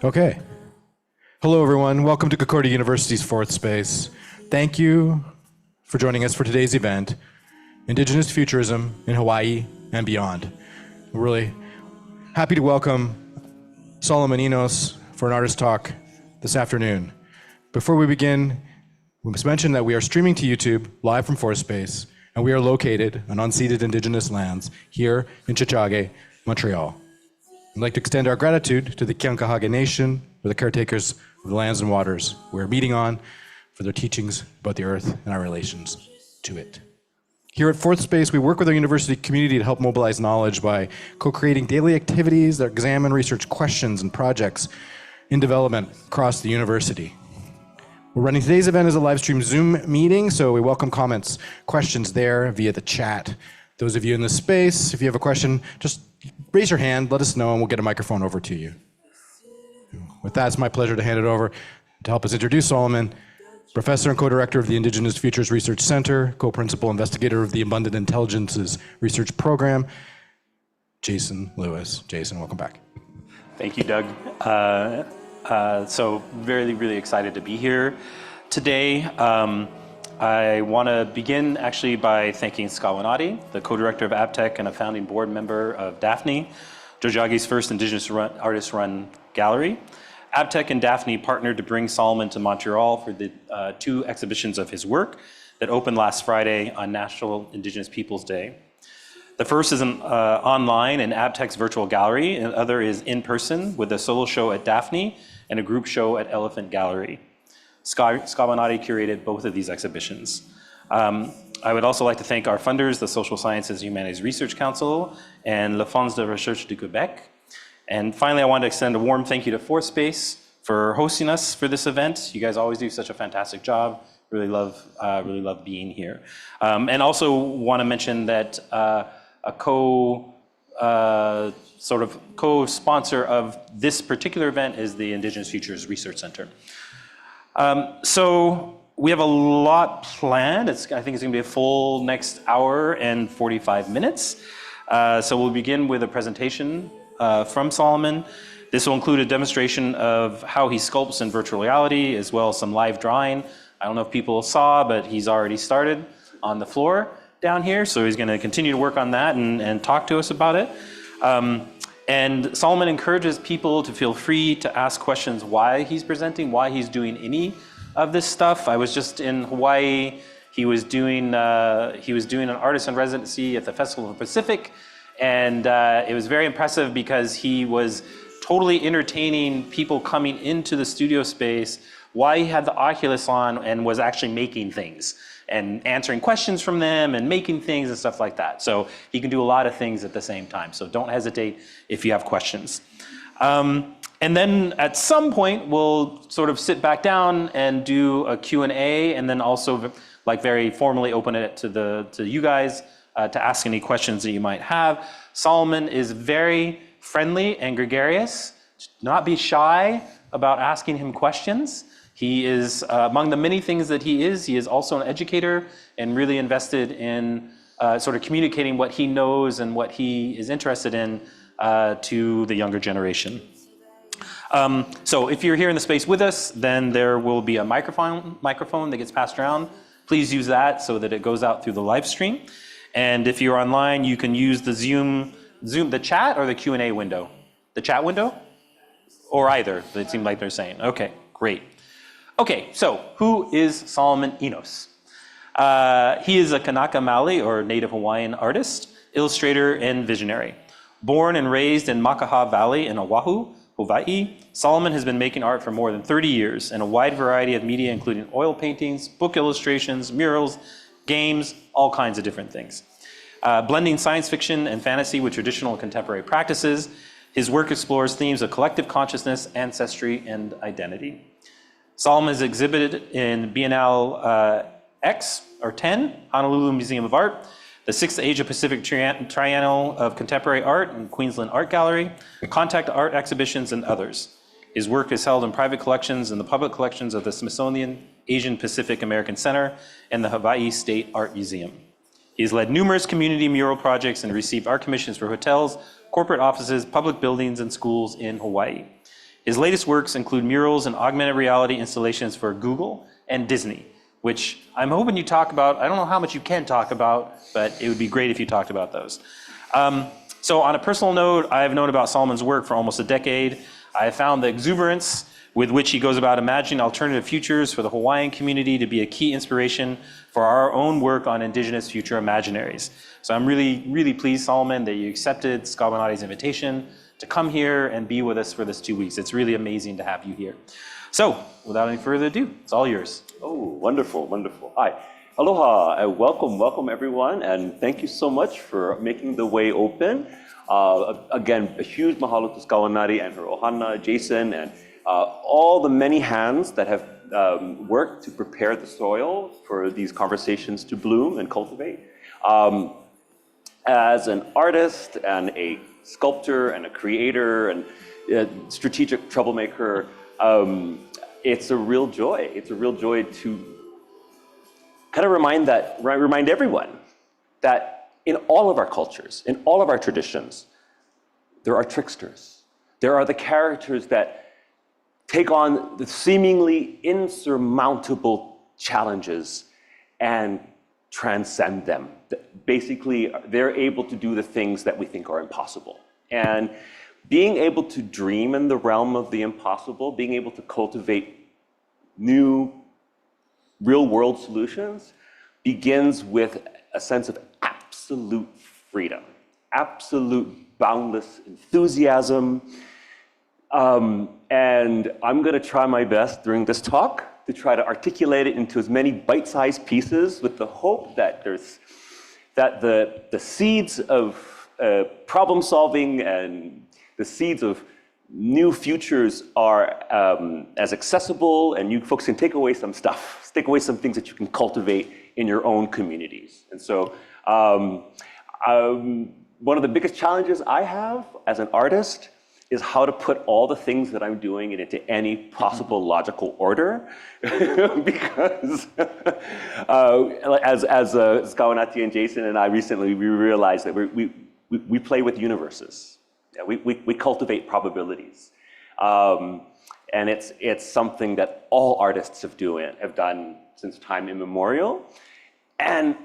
Okay. Hello, everyone. Welcome to Concordia University's Fourth Space. Thank you for joining us for today's event, Indigenous Futurism in Hawaii and Beyond. We're really happy to welcome Solomon Enos for an artist talk this afternoon. Before we begin, we must mention that we are streaming to YouTube live from Fourth Space, and we are located on unceded Indigenous lands here in Chichage, Montreal. I'd like to extend our gratitude to the Kanaka Nation, for the caretakers of the lands and waters we're meeting on, for their teachings about the earth and our relations to it. Here at Fourth Space, we work with our university community to help mobilize knowledge by co-creating daily activities that examine research questions and projects in development across the university. We're running today's event as a live stream Zoom meeting, so we welcome comments, questions there via the chat. Those of you in the space, if you have a question, just raise your hand, let us know, and we'll get a microphone over to you. With that, it's my pleasure to hand it over to help us introduce Solomon, professor and co-director of the Indigenous Futures Research Center, co-principal investigator of the Abundant Intelligences Research Program, Jason Lewis. Jason, welcome back. Thank you, Doug. So really excited to be here today. I want to begin actually by thanking Skawanati, the co-director of ABTEC and a founding board member of Daphne, Jojagi's first Indigenous artist-run gallery. ABTEC and Daphne partnered to bring Solomon to Montreal for the two exhibitions of his work that opened last Friday on National Indigenous Peoples Day. The first is an online in ABTEC's virtual gallery, and the other is in person with a solo show at Daphne and a group show at Elephant Gallery. Skawanati curated both of these exhibitions. I would also like to thank our funders, the Social Sciences and Humanities Research Council and Le Fonds de Recherche du Québec. And finally, I want to extend a warm thank you to Fourth Space for hosting us for this event. You guys always do such a fantastic job. Really love being here. And also want to mention that a co-sponsor of this particular event is the Indigenous Futures Research Center. So we have a lot planned. I think it's going to be a full next hour and 45 minutes. So we'll begin with a presentation from Solomon. This will include a demonstration of how he sculpts in virtual reality, as well as some live drawing. I don't know if people saw, but he's already started on the floor down here. So he's going to continue to work on that and talk to us about it. And Solomon encourages people to feel free to ask questions why he's presenting, why he's doing any of this stuff. I was just in Hawaii. He was doing an artist in residency at the Festival of the Pacific, and it was very impressive because he was totally entertaining people coming into the studio space while he had the Oculus on and was actually making things and answering questions from them and making things and stuff like that. So he can do a lot of things at the same time. So don't hesitate if you have questions. And then at some point, we'll sort of sit back down and do a Q&A, and then also like very formally open it to you guys to ask any questions that you might have. Solomon is very friendly and gregarious. Do not be shy about asking him questions. He is, among the many things that he is also an educator and really invested in sort of communicating what he knows and what he is interested in to the younger generation. So if you're here in the space with us, then there will be a microphone that gets passed around. Please use that so that it goes out through the live stream. And if you're online, you can use the Zoom, the chat or the Q&A window? The chat window? Or either, it seemed like they're saying. Okay, great. Okay, so who is Solomon Enos? He is a Kanaka Maoli, or Native Hawaiian artist, illustrator, and visionary. Born and raised in Makaha Valley in Oahu, Hawai'i, Solomon has been making art for more than 30 years in a wide variety of media, including oil paintings, book illustrations, murals, games, all kinds of different things. Blending science fiction and fantasy with traditional and contemporary practices, his work explores themes of collective consciousness, ancestry, and identity. Solomon is exhibited in Biennale X, or 10, Honolulu Museum of Art, the 6th Asia Pacific Triennial of Contemporary Art in Queensland Art Gallery, Contact Art Exhibitions, and others. His work is held in private collections and the public collections of the Smithsonian Asian Pacific American Center and the Hawaii State Art Museum. He has led numerous community mural projects and received art commissions for hotels, corporate offices, public buildings, and schools in Hawaii. His latest works include murals and augmented reality installations for Google and Disney, which I'm hoping you talk about. I don't know how much you can talk about, but it would be great if you talked about those. So on a personal note, I've known about Solomon's work for almost a decade. I have found the exuberance with which he goes about imagining alternative futures for the Hawaiian community to be a key inspiration for our own work on Indigenous future imaginaries. So I'm really, really pleased, Solomon, that you accepted Skawanati's invitation to come here and be with us for this 2 weeks. It's really amazing to have you here. So without any further ado, it's all yours. Oh, wonderful, wonderful. Hi. Aloha, welcome everyone, and thank you so much for making the way open. Again, a huge mahalo to Skawanati and her ohana, Jason, and all the many hands that have worked to prepare the soil for these conversations to bloom and cultivate. As an artist and a sculptor and a creator and a strategic troublemaker, it's a real joy. It's a real joy to kind of remind everyone that in all of our cultures, in all of our traditions, there are tricksters. There are the characters that take on the seemingly insurmountable challenges and transcend them. Basically, they're able to do the things that we think are impossible. And being able to dream in the realm of the impossible, being able to cultivate new real-world solutions begins with a sense of absolute freedom, absolute boundless enthusiasm. And I'm going to try my best during this talk to try to articulate it into as many bite-sized pieces with the hope that the seeds of problem solving and the seeds of new futures are as accessible, and you folks can take away some stuff, take away some things that you can cultivate in your own communities. And so one of the biggest challenges I have as an artist is how to put all the things that I'm doing into any possible logical order. Because as Skawanati and Jason and I recently, we realized that we play with universes. Yeah, we cultivate probabilities. And it's something that all artists have done since time immemorial. And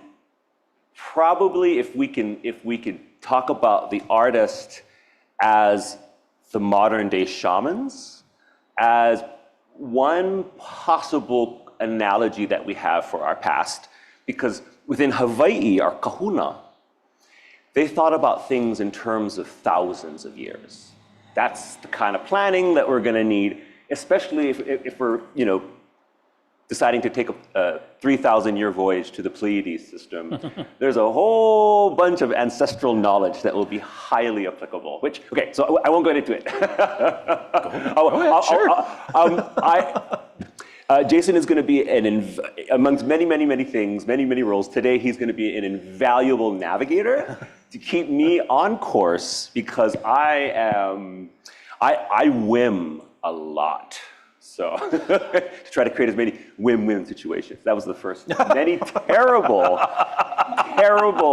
probably if we could talk about the artist as the modern day shamans, as one possible analogy that we have for our past, because within Hawaii, our kahuna, they thought about things in terms of thousands of years. That's the kind of planning that we're going to need, especially if we're, deciding to take a 3,000-year voyage to the Pleiades system. There's a whole bunch of ancestral knowledge that will be highly applicable, okay, so I won't go into it. Jason is going to be amongst many things, many roles. Today, he's going to be an invaluable navigator to keep me on course, because I whim a lot. So to try to create as many win-win situations. That was the first. Many terrible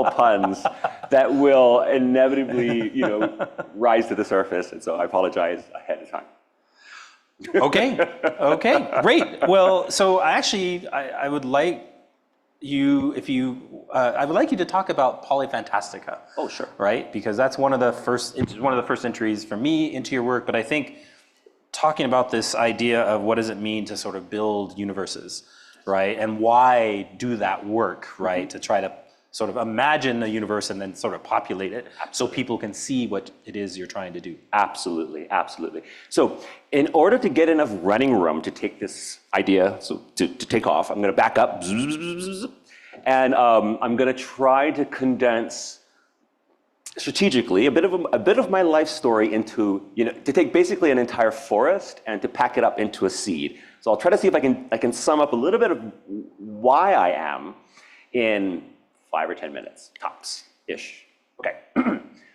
puns that will inevitably, rise to the surface. And so I apologize ahead of time. Okay, great. Well, so I would like you, I would like you to talk about Fantastica. Oh, sure. Right, because that's one of the first entries for me into your work. But I think talking about this idea of what does it mean to sort of build universes, right? And why do that work, right? To try to sort of imagine a universe and then sort of populate it so people can see what it is you're trying to do. Absolutely. So in order to get enough running room to take this idea, to take off, I'm going to back up, and I'm going to try to condense strategically a bit of my life story into, to take basically an entire forest and to pack it up into a seed. So I'll try to see if I can sum up a little bit of why I am in 5 or 10 minutes, tops-ish. Okay.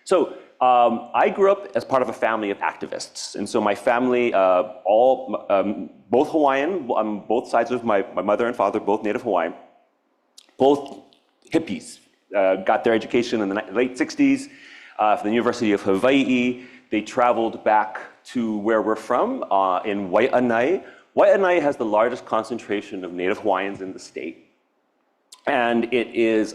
So I grew up as part of a family of activists. And so my family, both Hawaiian, both sides of my mother and father, both Native Hawaiian, both hippies, got their education in the late 60s from the University of Hawaii. They traveled back to where we're from in Wai'anae. Wai'anae has the largest concentration of Native Hawaiians in the state. And it is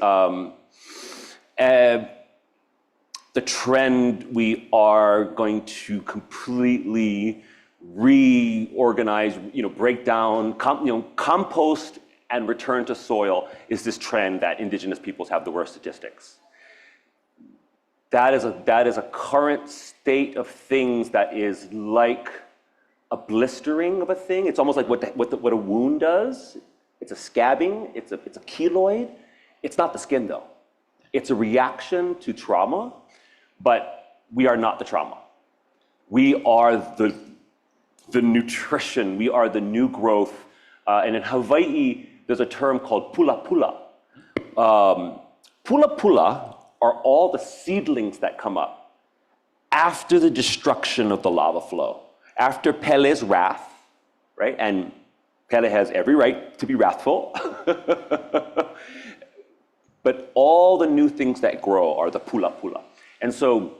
the trend we are going to completely reorganize, break down, compost and return to soil is this trend that Indigenous peoples have the worst statistics. That is a current state of things that is like a blistering of a thing. It's almost like what a wound does. It's a scabbing, it's a keloid. It's not the skin though. It's a reaction to trauma, but we are not the trauma. We are the nutrition, we are the new growth. And in Hawaii, there's a term called pula pula. Pula pula are all the seedlings that come up after the destruction of the lava flow, after Pele's wrath, right? And Pele has every right to be wrathful. But all the new things that grow are the pula pula. And so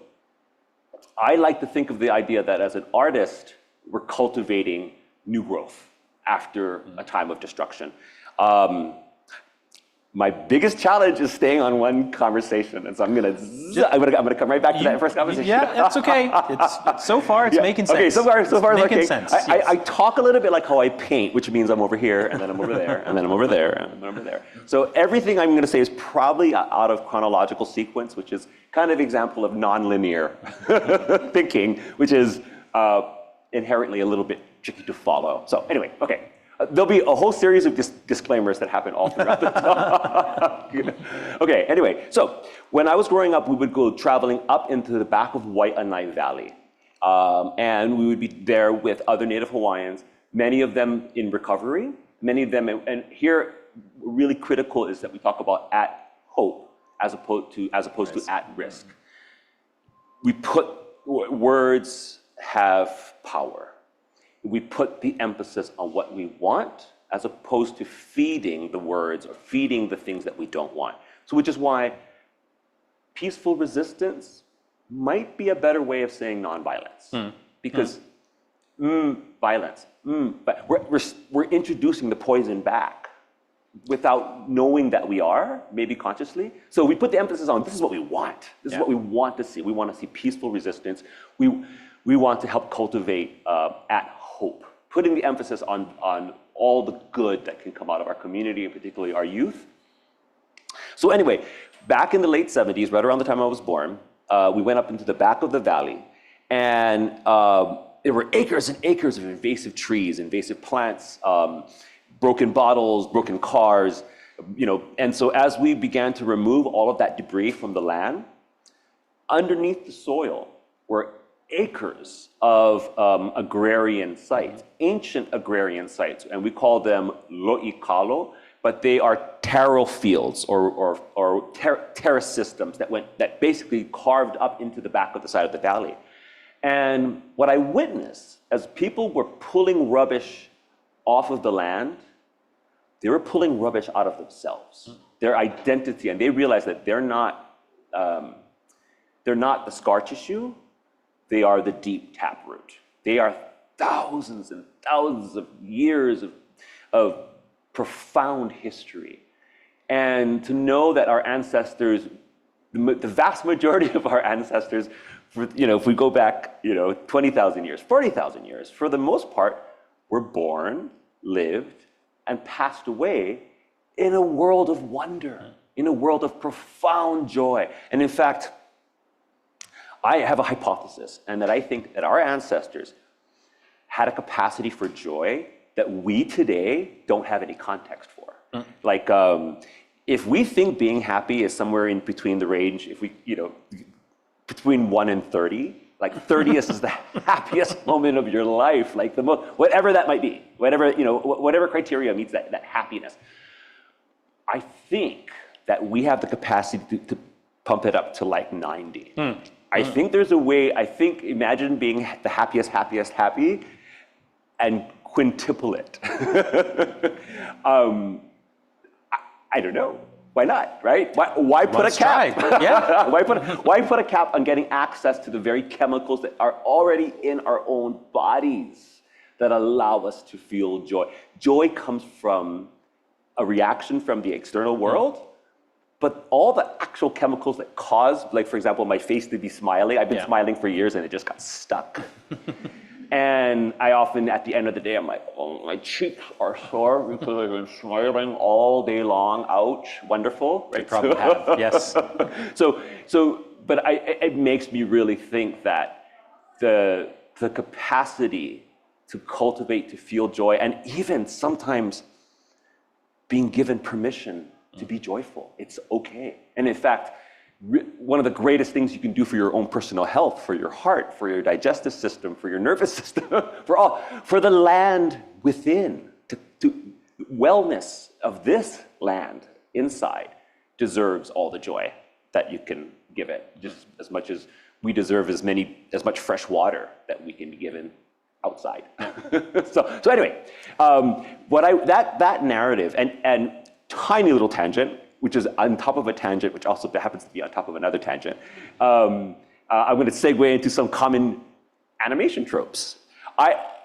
I like to think of the idea that as an artist, we're cultivating new growth after a time of destruction. My biggest challenge is staying on one conversation, and so I'm gonna come right back to that first conversation. Yeah, that's okay. So far it's making sense. Okay, so far it's making okay. sense. I talk a little bit like how I paint, which means I'm over here, and then I'm over there, and then I'm over there, and then I'm over there. So everything I'm gonna say is probably out of chronological sequence, which is kind of example of nonlinear thinking, which is inherently a little bit tricky to follow. So anyway, okay. There'll be a whole series of disclaimers that happen all throughout the talk. Okay, anyway, so when I was growing up, we would go traveling up into the back of Wai'anae Valley. And we would be there with other Native Hawaiians, many of them in recovery, many of them, and here really critical is that we talk about at hope as opposed to at risk. We put, words have power. We put the emphasis on what we want as opposed to feeding the words or feeding the things that we don't want. So which is why peaceful resistance might be a better way of saying nonviolence. Because violence, but we're introducing the poison back without knowing that we are, maybe consciously. So we put the emphasis on this is what we want. This is what we want to see. We want to see peaceful resistance. We want to help cultivate at hope, putting the emphasis on all the good that can come out of our community, and particularly our youth. So anyway, back in the late 70s, right around the time I was born, we went up into the back of the valley, and there were acres and acres of invasive trees, invasive plants, broken bottles, broken cars, and so as we began to remove all of that debris from the land, underneath the soil were acres of agrarian sites, ancient agrarian sites, and we call them lo'ikalo, but they are taro fields or terrace systems that basically carved up into the back of the side of the valley. And what I witnessed as people were pulling rubbish off of the land, they were pulling rubbish out of themselves, their identity, and they realized that they're not the scar tissue. They are the deep taproot. They are thousands and thousands of years of profound history. And to know that our ancestors, the vast majority of our ancestors, if we go back 20,000 years, 40,000 years, for the most part, were born, lived, and passed away in a world of wonder, in a world of profound joy. And in fact, I have a hypothesis, and that I think that our ancestors had a capacity for joy that we today don't have any context for. Like, if we think being happy is somewhere in between the range, if we, between 1 and 30, like 30th is the happiest moment of your life, like the most, whatever that might be, whatever criteria meets that happiness. I think that we have the capacity to pump it up to like 90. I think there's a way, imagine being the happiest happy, and quintuple it. I don't know. why not, right? Why put a Let's cap? try. Yeah. Why put a cap on getting access to the very chemicals that are already in our own bodies that allow us to feel joy? Joy comes from a reaction from the external world, but all the actual chemicals that cause, like for example, my face to be smiling, I've been smiling for years and it just got stuck. And I often, at the end of the day, I'm like, oh, my cheeks are sore because I've been smiling all day long. Ouch, wonderful. Right? You probably have, yes. But it makes me really think that the capacity to cultivate, to feel joy, and even sometimes being given permission to be joyful, it's okay. And in fact, one of the greatest things you can do for your own personal health, for your heart, for your digestive system, for your nervous system, for the land within, to wellness of this land inside deserves all the joy that you can give it, just as much as we deserve as much fresh water that we can be given outside. So anyway, that narrative and tiny little tangent, which is on top of a tangent, which also happens to be on top of another tangent. I'm going to segue into some common animation tropes.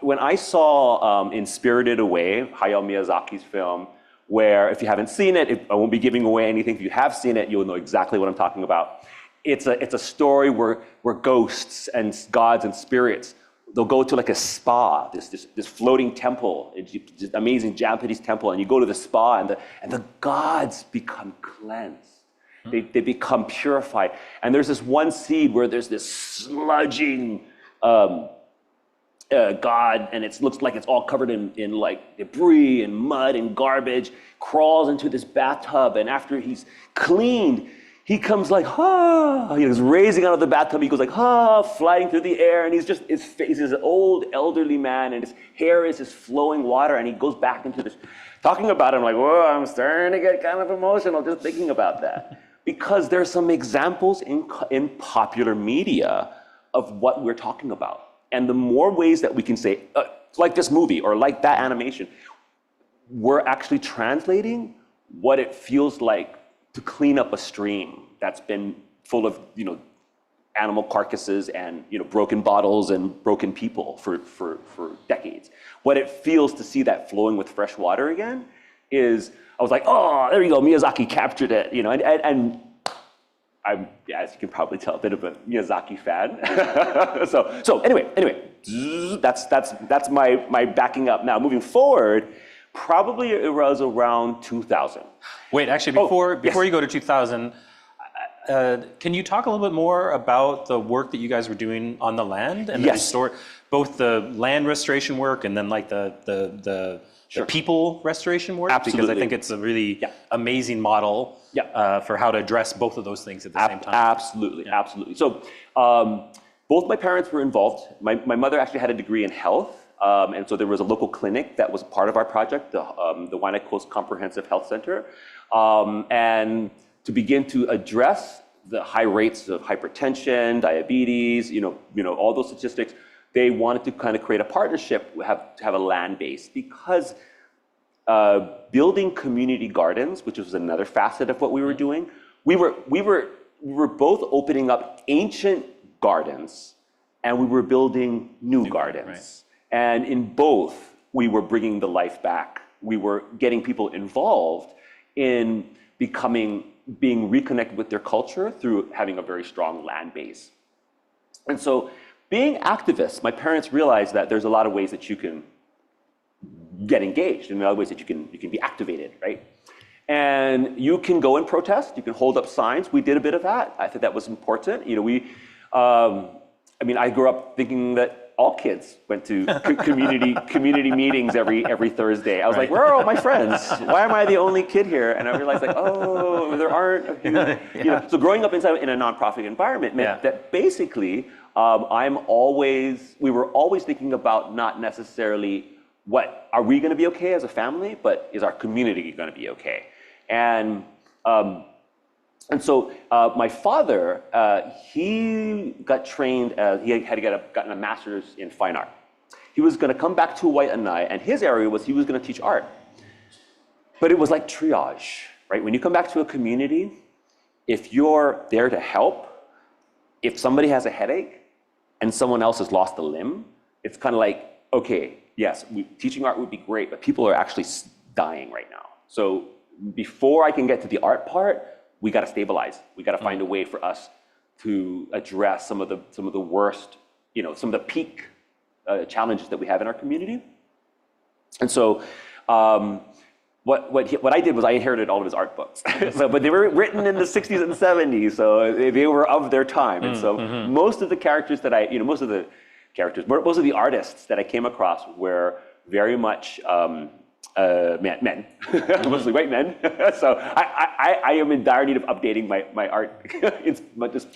When I saw in Spirited Away, Hayao Miyazaki's film, where if you haven't seen it, I won't be giving away anything. If you have seen it, you'll know exactly what I'm talking about. It's a story where ghosts and gods and spirits, they'll go to like a spa, this floating temple, it's just amazing Japanese temple, and you go to the spa and the gods become cleansed. They become purified. And there's this one scene where there's this sludging god, and it looks like it's all covered in like debris and mud and garbage, crawls into this bathtub, and after he's cleaned, he comes like, he was raising out of the bathtub, he goes like, flying through the air, and his face is an old elderly man, and his hair is this flowing water, and he goes back into this. Talking about it, I'm like, whoa, I'm starting to get kind of emotional just thinking about that. Because there's some examples in popular media of what we're talking about. And the more ways that we can say, like this movie, or like that animation, we're actually translating what it feels like to clean up a stream that's been full of, animal carcasses and, broken bottles and broken people for decades. What it feels to see that flowing with fresh water again is, I was like, oh, there you go, Miyazaki captured it, and I'm, as you can probably tell, a bit of a Miyazaki fan. so anyway, that's my backing up. Now, moving forward, probably it was around 2000. Wait, actually, before you go to 2000, can you talk a little bit more about the work that you guys were doing on the land and both the land restoration work and then like the people restoration work? Absolutely. Because I think it's a really amazing model for how to address both of those things at the same time. Absolutely. So both my parents were involved. My mother actually had a degree in health. And so there was a local clinic that was part of our project, the Waianae Coast Comprehensive Health Center. And to begin to address the high rates of hypertension, diabetes, all those statistics, they wanted to kind of create a partnership, to have a land base, because building community gardens, which was another facet of what we were doing, we were both opening up ancient gardens, and we were building new gardens. Right. And in both, we were bringing the life back. We were getting people involved in being reconnected with their culture through having a very strong land base. And so being activists, my parents realized that there's a lot of ways that you can get engaged and other ways that you can be activated, right? And you can go and protest, you can hold up signs. We did a bit of that. I think that was important. I grew up thinking that all kids went to community meetings every Thursday. I was like, where are all my friends? Why am I the only kid here? And I realized there aren't. So growing up in a nonprofit environment meant that basically we were always thinking about not necessarily what are we going to be okay as a family, but is our community going to be okay? And so my father, he got trained, he had gotten a master's in fine art. He was going to come back to Waianae, and his area was he was going to teach art. But it was like triage. right? When you come back to a community, if you're there to help, if somebody has a headache and someone else has lost a limb, it's kind of like, okay, yes, teaching art would be great, but people are actually dying right now. So before I can get to the art part, we got to stabilize. We got to find a way for us to address some of the worst, some of the peak challenges that we have in our community. And so what I did was I inherited all of his art books. But they were written in the 60s and 70s, so they were of their time. And so most of the characters that most of the artists that I came across were very much men, mostly white men. So I am in dire need of updating my art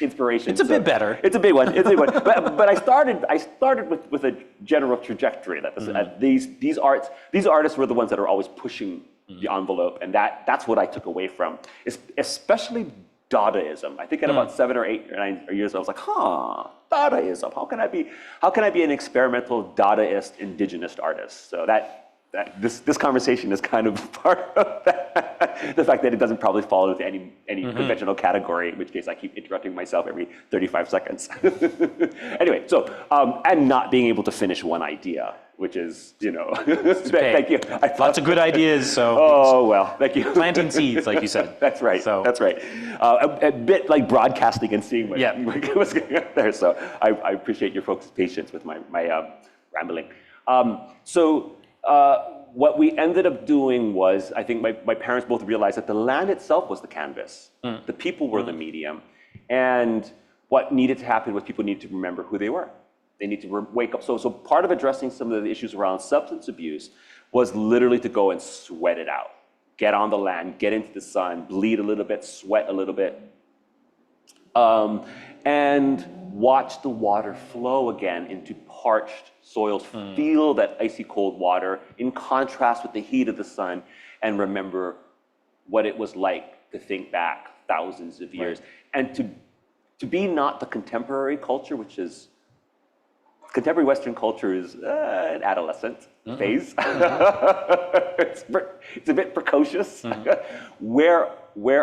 inspiration. It's a bit better. It's a big one. But I started with a general trajectory that these artists were the ones that are always pushing the envelope, and that's what I took away from, especially Dadaism. I think at about 7 or 8 or 9 years, I was like, Dadaism. How can I be an experimental Dadaist indigenous artist? So this conversation is kind of part of that. The fact that it doesn't probably fall into any conventional category, in which case I keep interrupting myself every 35 seconds. Anyway, so and not being able to finish one idea, which is, thank you. Lots of good ideas. So oh well, thank you. Planting seeds, like you said. That's right. So that's right. A bit like broadcasting and seeing what's going on there. So I appreciate your folks' patience with my rambling. What we ended up doing was, I think my parents both realized that the land itself was the canvas. The people were the medium. And what needed to happen was people needed to remember who they were. They need to wake up. So part of addressing some of the issues around substance abuse was literally to go and sweat it out. Get on the land, get into the sun, bleed a little bit, sweat a little bit. And watch the water flow again into parched soils, feel that icy cold water in contrast with the heat of the sun, and remember what it was like to think back thousands of years. Right. And to be not the contemporary culture, which is, contemporary Western culture is an adolescent phase. It's a bit precocious. Where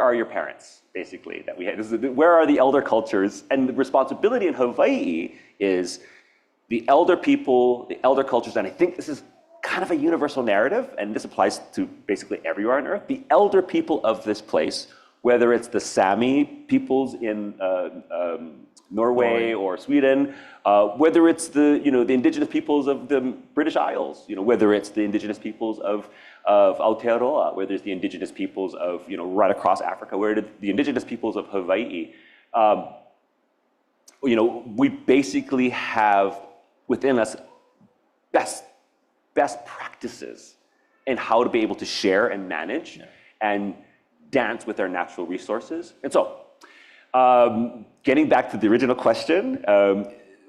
are your parents, basically, that we had? Where are the elder cultures? And the responsibility in Hawaii is the elder people, the elder cultures, and I think this is kind of a universal narrative, and this applies to basically everywhere on Earth. The elder people of this place, whether it's the Sami peoples in Norway or Sweden, whether it's the indigenous peoples of the British Isles, whether it's the indigenous peoples of Aotearoa, whether it's the indigenous peoples of right across Africa, where the indigenous peoples of Hawaii, we basically have within us best practices in how to be able to share and manage and dance with our natural resources. And so, getting back to the original question,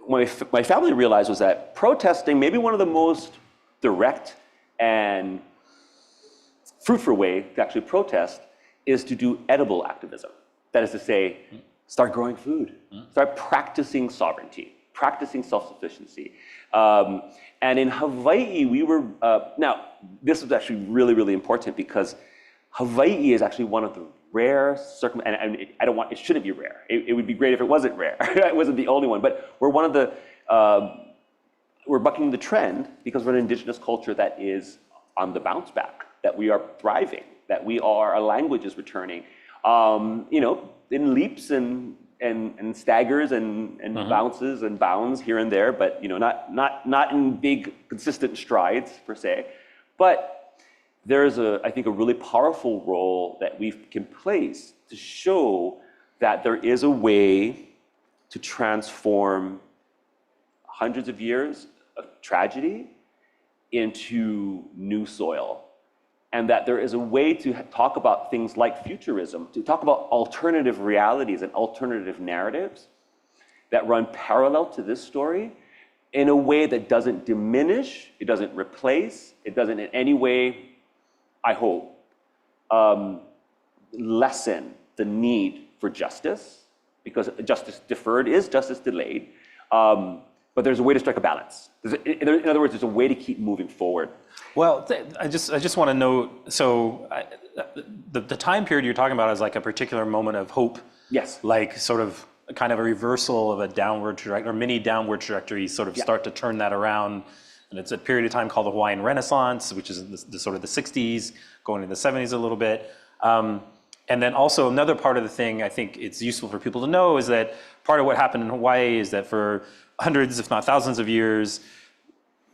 what my family realized was that protesting, maybe one of the most direct and fruitful way to actually protest is to do edible activism. That is to say, start growing food, start practicing sovereignty, practicing self-sufficiency. And in Hawaii, we were, now, this was actually really, really important because Hawaii is actually one of the rare and it shouldn't be rare. It would be great if it wasn't rare. It wasn't the only one, but we're one of the, we're bucking the trend because we're an indigenous culture that is on the bounce back, that we are thriving, that our language is returning, in leaps and staggers and bounces and bounds here and there, but not in big consistent strides per se. But there's I think a really powerful role that we can place to show that there is a way to transform hundreds of years of tragedy into new soil. And that there is a way to talk about things like futurism, to talk about alternative realities and alternative narratives that run parallel to this story in a way that doesn't diminish, it doesn't replace, it doesn't in any way, I hope, lessen the need for justice, because justice deferred is justice delayed, but but there's a way to strike a balance. In other words, there's a way to keep moving forward. Well, I just want to note, so the time period you're talking about is like a particular moment of hope. Yes. Like sort of kind of a reversal of a downward trajectory, or many downward trajectories sort of start to turn that around. And it's a period of time called the Hawaiian Renaissance, which is the sort of the 60s, going into the 70s a little bit. And then also another part of the thing I think it's useful for people to know is that part of what happened in Hawaii is that for hundreds, if not thousands of years,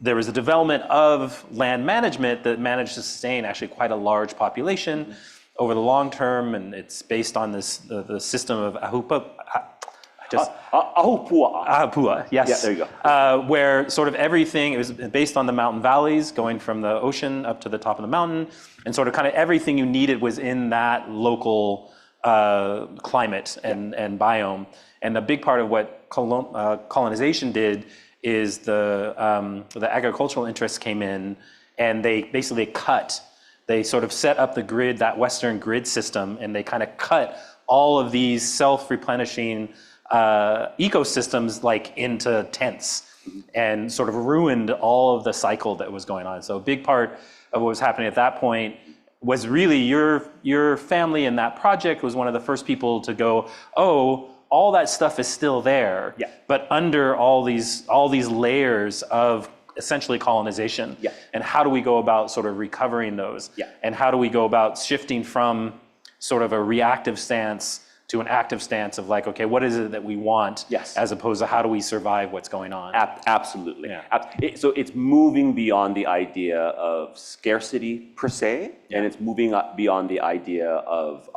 there was a development of land management that managed to sustain actually quite a large population over the long term, and it's based on this the system of Ahupua, yes. Yeah, there you go. Where sort of everything, it was based on the mountain valleys going from the ocean up to the top of the mountain, and sort of kind of everything you needed was in that local climate and biome. And a big part of what colonization did is the agricultural interests came in, and they basically they sort of set up the grid, that Western grid system, and they kind of cut all of these self-replenishing ecosystems like into tents and sort of ruined all of the cycle that was going on. So a big part of what was happening at that point was really your family in that project was one of the first people to go, oh, all that stuff is still there, but under all these layers of essentially colonization. And how do we go about sort of recovering those? And how do we go about shifting from sort of a reactive stance to an active stance of like, okay, what is it that we want, as opposed to how do we survive what's going on? Absolutely. So it's moving beyond the idea of scarcity per se, and it's moving up beyond the idea of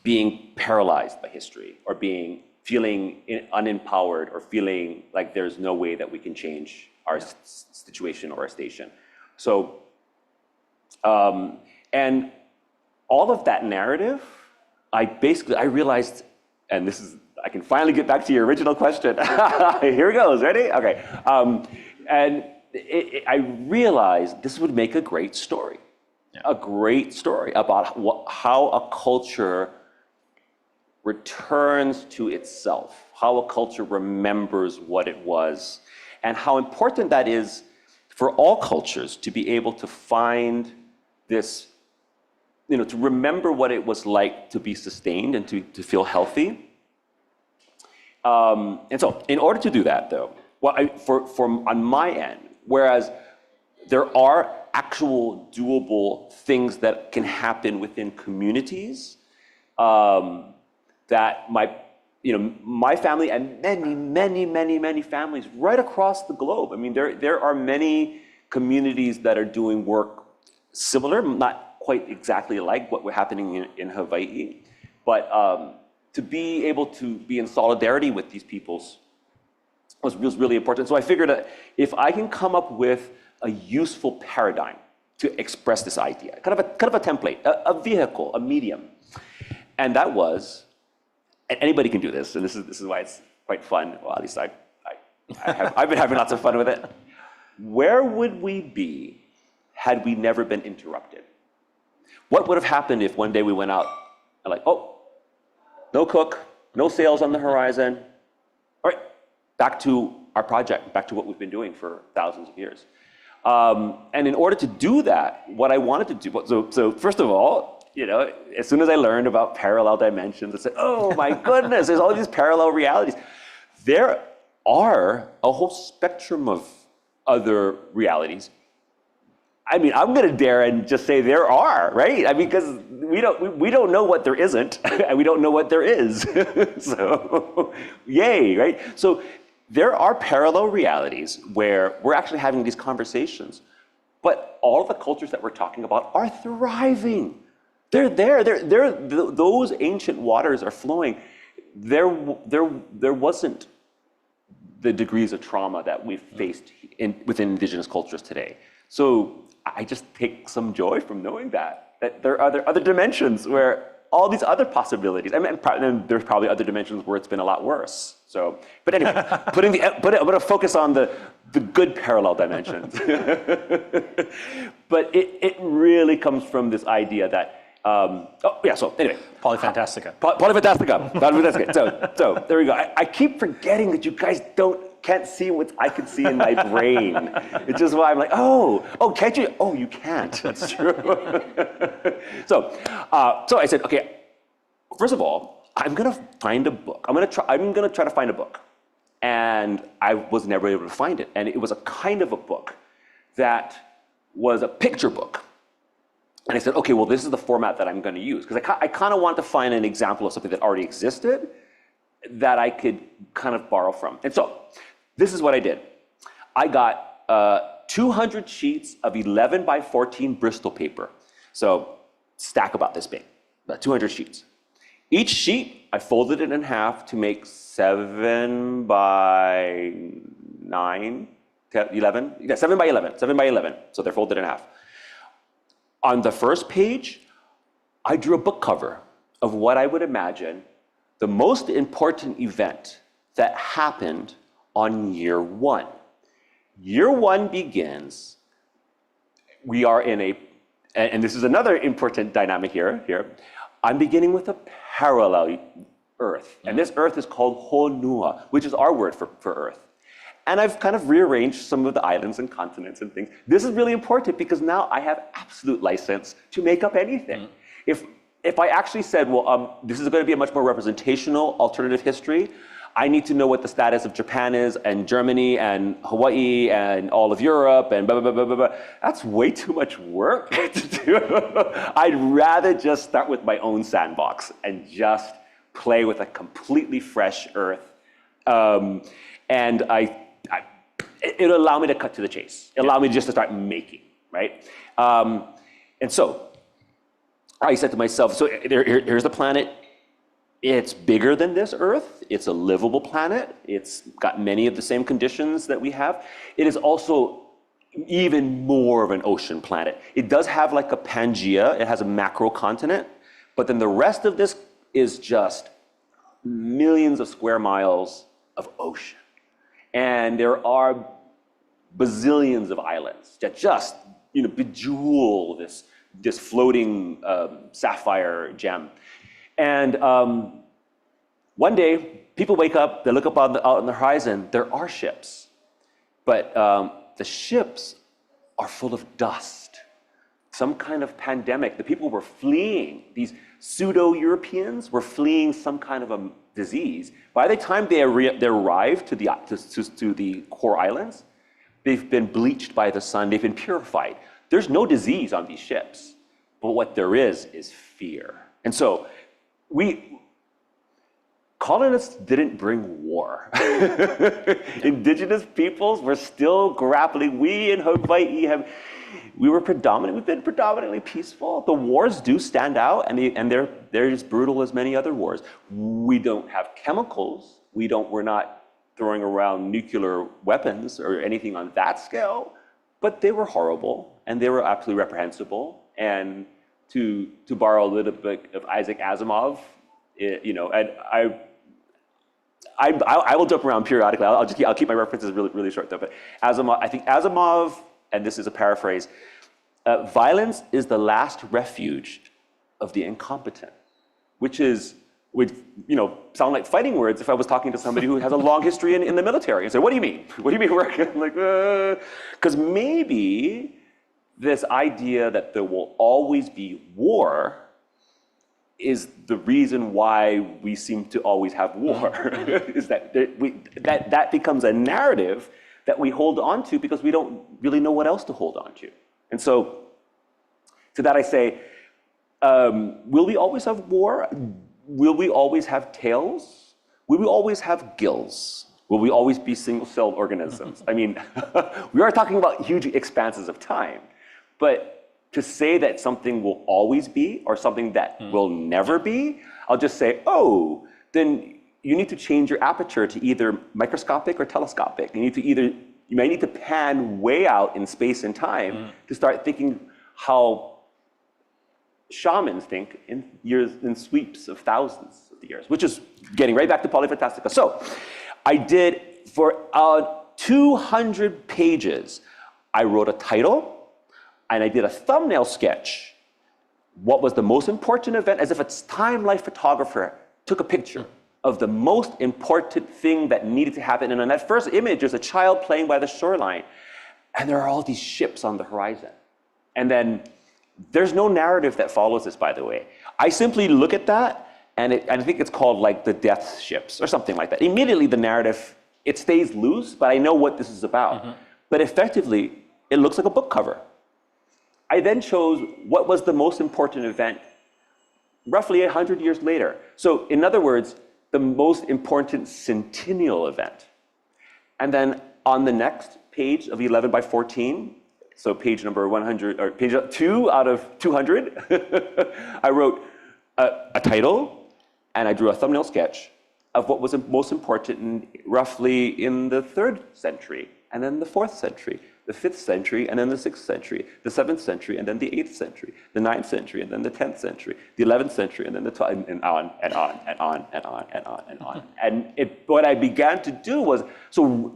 being paralyzed by history, or feeling unempowered, or feeling like there's no way that we can change our situation or our station. So, and all of that narrative, I realized, and I can finally get back to your original question. Here it goes, ready? Okay. I realized this would make a great story. A great story about how a culture returns to itself, how a culture remembers what it was, and how important that is for all cultures to be able to find this, to remember what it was like to be sustained and to feel healthy. And so in order to do that though, on my end, whereas there are actual doable things that can happen within communities, that my family and many families right across the globe. I mean, there are many communities that are doing work similar, not quite exactly like what was happening in Hawaii, but to be able to be in solidarity with these peoples was really important. So I figured that if I can come up with a useful paradigm to express this idea, kind of a template, a vehicle, a medium, and that was, and anybody can do this, and this is why it's quite fun. Well, at least I've been having lots of fun with it. Where would we be had we never been interrupted? What would have happened if one day we went out and like, oh, no cook, no sales on the horizon. All right, back to our project, back to what we've been doing for thousands of years. And in order to do that, what I wanted to do, so first of all, as soon as I learned about parallel dimensions, I said, oh my goodness, there's all these parallel realities. There are a whole spectrum of other realities. I mean, I'm going to dare and just say there are, right? I mean, because we don't know what there isn't, and we don't know what there is. So, yay, right? So there are parallel realities where we're actually having these conversations, but all of the cultures that we're talking about are thriving. They're there. Those ancient waters are flowing. There wasn't the degrees of trauma that we've faced within indigenous cultures today. So I just take some joy from knowing that there are other dimensions where all these other possibilities. I mean, there's probably other dimensions where it's been a lot worse. So, but anyway, I'm going to focus on the good parallel dimensions. But it really comes from this idea that. So anyway, Polyfantastica. Polyfantastica. So there we go. I keep forgetting that you guys don't can't see what I can see in my brain. It's just why I'm like, oh, can't you? Oh, you can't. That's true. So I said, okay, first of all, I'm gonna find a book. I'm gonna try to find a book. And I was never able to find it. And it was a kind of a book that was a picture book. And I said, okay, well, this is the format that I'm gonna use. Because I kind of want to find an example of something that already existed that I could kind of borrow from. And so this is what I did. I got 200 sheets of 11 by 14 Bristol paper. So stack about this big, about 200 sheets. Each sheet, I folded it in half to make 7 by 9, 10, 11, yeah, 7 by 11. So they're folded in half. On the first page, I drew a book cover of what I would imagine the most important event that happened on year one. Year one begins, we are in a, and this is another important dynamic here. I'm beginning with a parallel Earth. And this Earth is called Honua, which is our word for Earth. And I've kind of rearranged some of the islands and continents and things. This is really important because now I have absolute license to make up anything. If I actually said, well, this is going to be a much more representational alternative history, I need to know what the status of Japan is, and Germany, and Hawaii, and all of Europe, and blah, blah, blah, blah, blah. That's way too much work to do. I'd rather just start with my own sandbox and just play with a completely fresh Earth. And it'll allow me to cut to the chase. It'll allow me just to start making, right? And so I said to myself, so here's the planet. It's bigger than this Earth. It's a livable planet. It's got many of the same conditions that we have. It is also even more of an ocean planet. It does have like a Pangea. It has a macro continent, but then the rest of this is just millions of square miles of ocean. And there are bazillions of islands that just, bejewel this floating sapphire gem. And one day, people wake up, they look up out on the horizon, there are ships. But the ships are full of dust, some kind of pandemic. The people were fleeing. These pseudo-Europeans were fleeing some kind of a disease. By the time they arrive to the core islands, they've been bleached by the sun, they've been purified. There's no disease on these ships, but what there is fear. And so, colonists didn't bring war. Indigenous peoples were still grappling. We in Hawaii we've been predominantly peaceful. The wars do stand out, and they're as brutal as many other wars. We don't have chemicals. We're not throwing around nuclear weapons or anything on that scale, but they were horrible, and they were absolutely reprehensible. And to borrow a little bit of Isaac Asimov, and I will jump around periodically. I'll keep my references really, really short though. But I think Asimov, and this is a paraphrase, violence is the last refuge of the incompetent, which would sound like fighting words if I was talking to somebody who has a long history in the military and say, what do you mean? What do you mean working? Like, because maybe this idea that there will always be war is the reason why we seem to always have war, is that becomes a narrative that we hold on to because we don't really know what else to hold on to. And so to that I say, will we always have war? Will we always have tails? Will we always have gills? Will we always be single-celled organisms? I mean, we are talking about huge expanses of time, but to say that something will always be or something that will never be, I'll just say, then you need to change your aperture to either microscopic or telescopic. You might need to pan way out in space and time to start thinking how shamans think in sweeps of thousands of years, which is getting right back to Fantastica. So I did, for 200 pages, I wrote a title, and I did a thumbnail sketch. What was the most important event, as if a time life photographer took a picture of the most important thing that needed to happen. And in that first image, there's a child playing by the shoreline, and there are all these ships on the horizon. And then there's no narrative that follows this, by the way. I simply look at that, and I think it's called like the death ships or something like that. Immediately the narrative, it stays loose, but I know what this is about. But effectively, it looks like a book cover. I then chose what was the most important event roughly 100 years later. So in other words, the most important centennial event. And then on the next page of 11 by 14, so page number 100, or page 2 out of 200, I wrote a title, and I drew a thumbnail sketch of what was most important roughly in the 3rd century, and then the 4th century, the 5th century, and then the 6th century, the 7th century, and then the 8th century, the 9th century, and then the 10th century, the 11th century, and then the 12th, and on, and on, and on, and on, and on, and on. And what I began to do was, so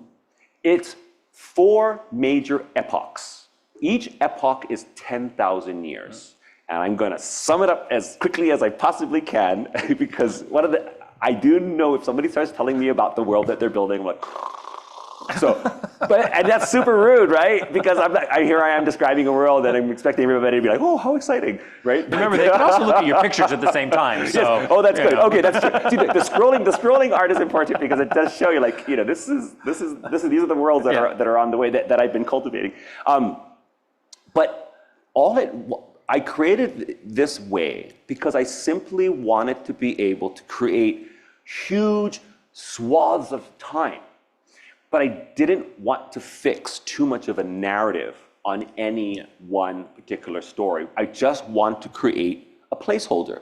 it's 4 major epochs. Each epoch is 10,000 years. And I'm going to sum it up as quickly as I possibly can, because I do know if somebody starts telling me about the world that they're building, I'm like, so, and that's super rude, right? Because here I am describing a world and I'm expecting everybody to be like, oh, how exciting, right? Remember, they can also look at your pictures at the same time. So, yes. Oh, that's good. Okay, that's true. See, the scrolling art is important because it does show you, like, you know, these are the worlds that are on the way that I've been cultivating. But I created this way because I simply wanted to be able to create huge swaths of time. But I didn't want to fix too much of a narrative on any one particular story. I just want to create a placeholder.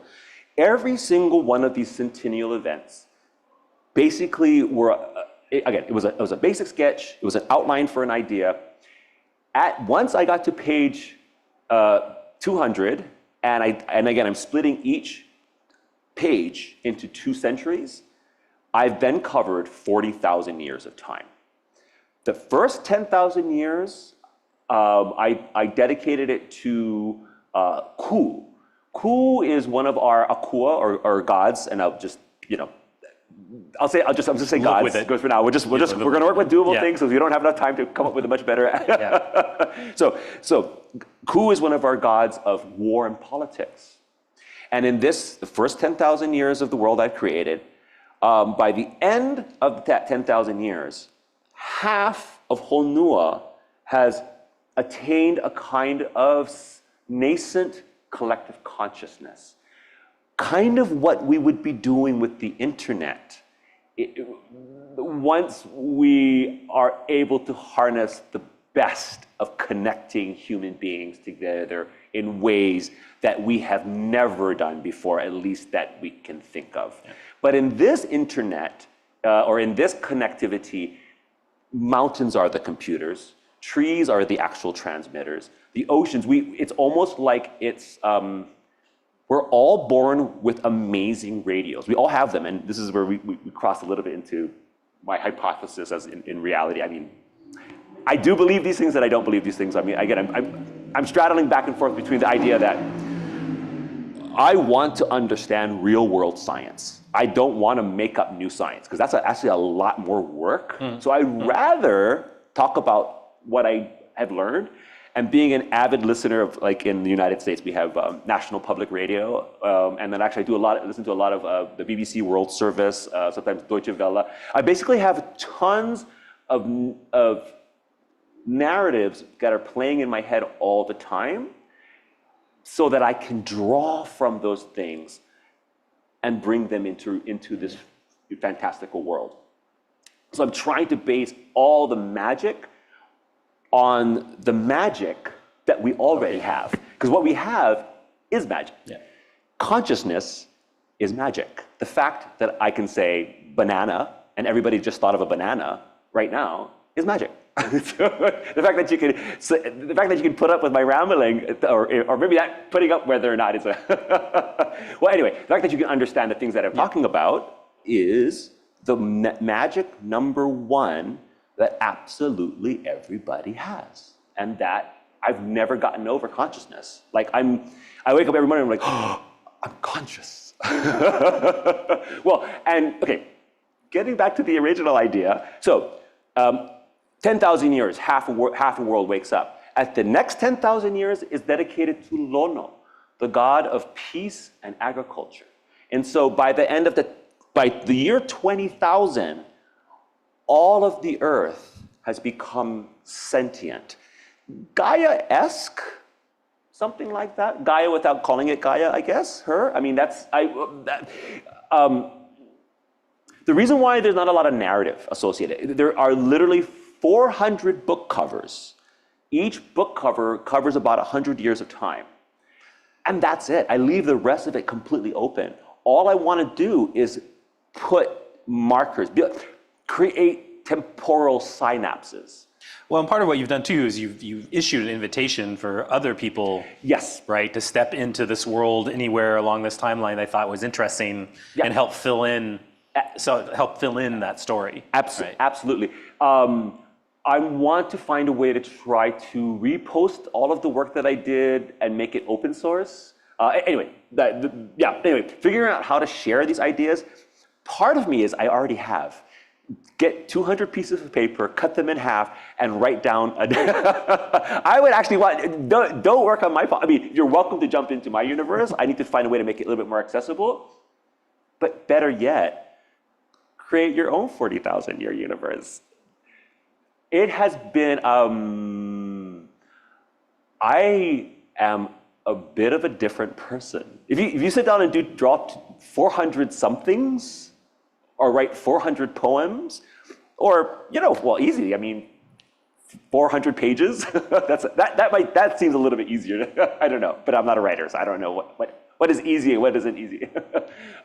Every single one of these centennial events basically were, again, it was a basic sketch, it was an outline for an idea. Once I got to page 200, and again, I'm splitting each page into 2 centuries, I've then covered 40,000 years of time. The first 10,000 years, I dedicated it to Ku. Ku is one of our akua or gods, and I'll just, you know, I'll just say gods. With it. Goes for now. We're going to work with doable things, so we don't have enough time to come up with a much better. So Ku is one of our gods of war and politics, and in the first 10,000 years of the world I've created, by the end of that 10,000 years, half of Honua has attained a kind of nascent collective consciousness. Kind of what we would be doing with the internet once we are able to harness the best of connecting human beings together in ways that we have never done before, at least that we can think of. Yeah. But in this internet, or in this connectivity, mountains are the computers, trees are the actual transmitters, the oceans, it's almost like we're all born with amazing radios. We all have them, and this is where we cross a little bit into my hypothesis as in reality. I mean, I do believe these things and I don't believe these things. I mean, again, I'm straddling back and forth between the idea that I want to understand real world science. I don't want to make up new science, because that's actually a lot more work. So I'd rather talk about what I have learned. And being an avid listener of, like in the United States, we have National Public Radio, and then actually I listen to a lot of the BBC World Service, sometimes Deutsche Welle. I basically have tons of narratives that are playing in my head all the time, so that I can draw from those things and bring them into this fantastical world. So I'm trying to base all the magic on the magic that we already have. Because what we have is magic. Yeah. Consciousness is magic. The fact that I can say banana and everybody just thought of a banana right now is magic. The fact that you can put up with my rambling, or maybe not putting up whether or not it's a well, anyway, the fact that you can understand the things that I'm talking about is the magic number one that absolutely everybody has, and that I've never gotten over consciousness. Like I wake up every morning and I'm like, oh, I'm conscious. Well, and okay, getting back to the original idea. So 10,000 years, half a world wakes up. At the next 10,000 years is dedicated to Lono, the god of peace and agriculture. And so by the year 20,000, all of the earth has become sentient. Gaia-esque, something like that. Gaia without calling it Gaia, I guess, her. I mean, the reason why there's not a lot of narrative associated, there are literally 400 book covers. Each book cover covers about 100 years of time. And that's it. I leave the rest of it completely open. All I want to do is put markers, create temporal synapses. Well, and part of what you've done too is you've issued an invitation for other people, Yes. right, to step into this world anywhere along this timeline they thought was interesting and help fill in that story. Right? Absolutely. I want to find a way to try to repost all of the work that I did and make it open source. Anyway, figuring out how to share these ideas. Part of me is I already have. Get 200 pieces of paper, cut them in half, and write down. I would actually don't work on my. I mean, you're welcome to jump into my universe. I need to find a way to make it a little bit more accessible. But better yet, create your own 40,000-year universe. It has been. I am a bit of a different person. If you sit down and draw 400 somethings. Or write 400 poems, or easy. I mean, 400 pages. that seems a little bit easier. I don't know, but I'm not a writer, so I don't know what is easy and what isn't easy.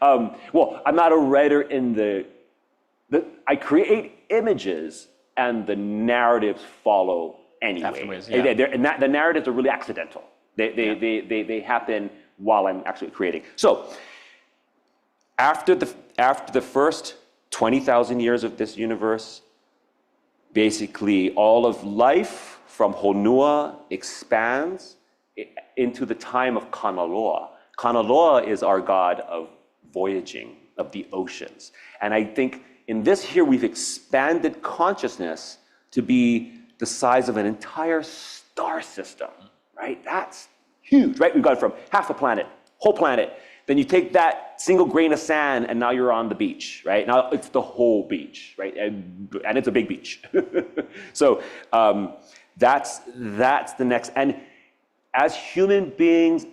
Well, I'm not a writer in the I create images and the narratives follow anyway. Afterwards, yeah. And the narratives are really accidental. They happen while I'm actually creating. So. After the first 20,000 years of this universe, basically all of life from Honua expands into the time of Kanaloa. Kanaloa is our god of voyaging, of the oceans. And I think in this here, we've expanded consciousness to be the size of an entire star system, right? That's huge, right? We've gone from half a planet, whole planet. Then you take that single grain of sand and now you're on the beach, right? Now it's the whole beach, right? And it's a big beach. So that's the next. And as human beings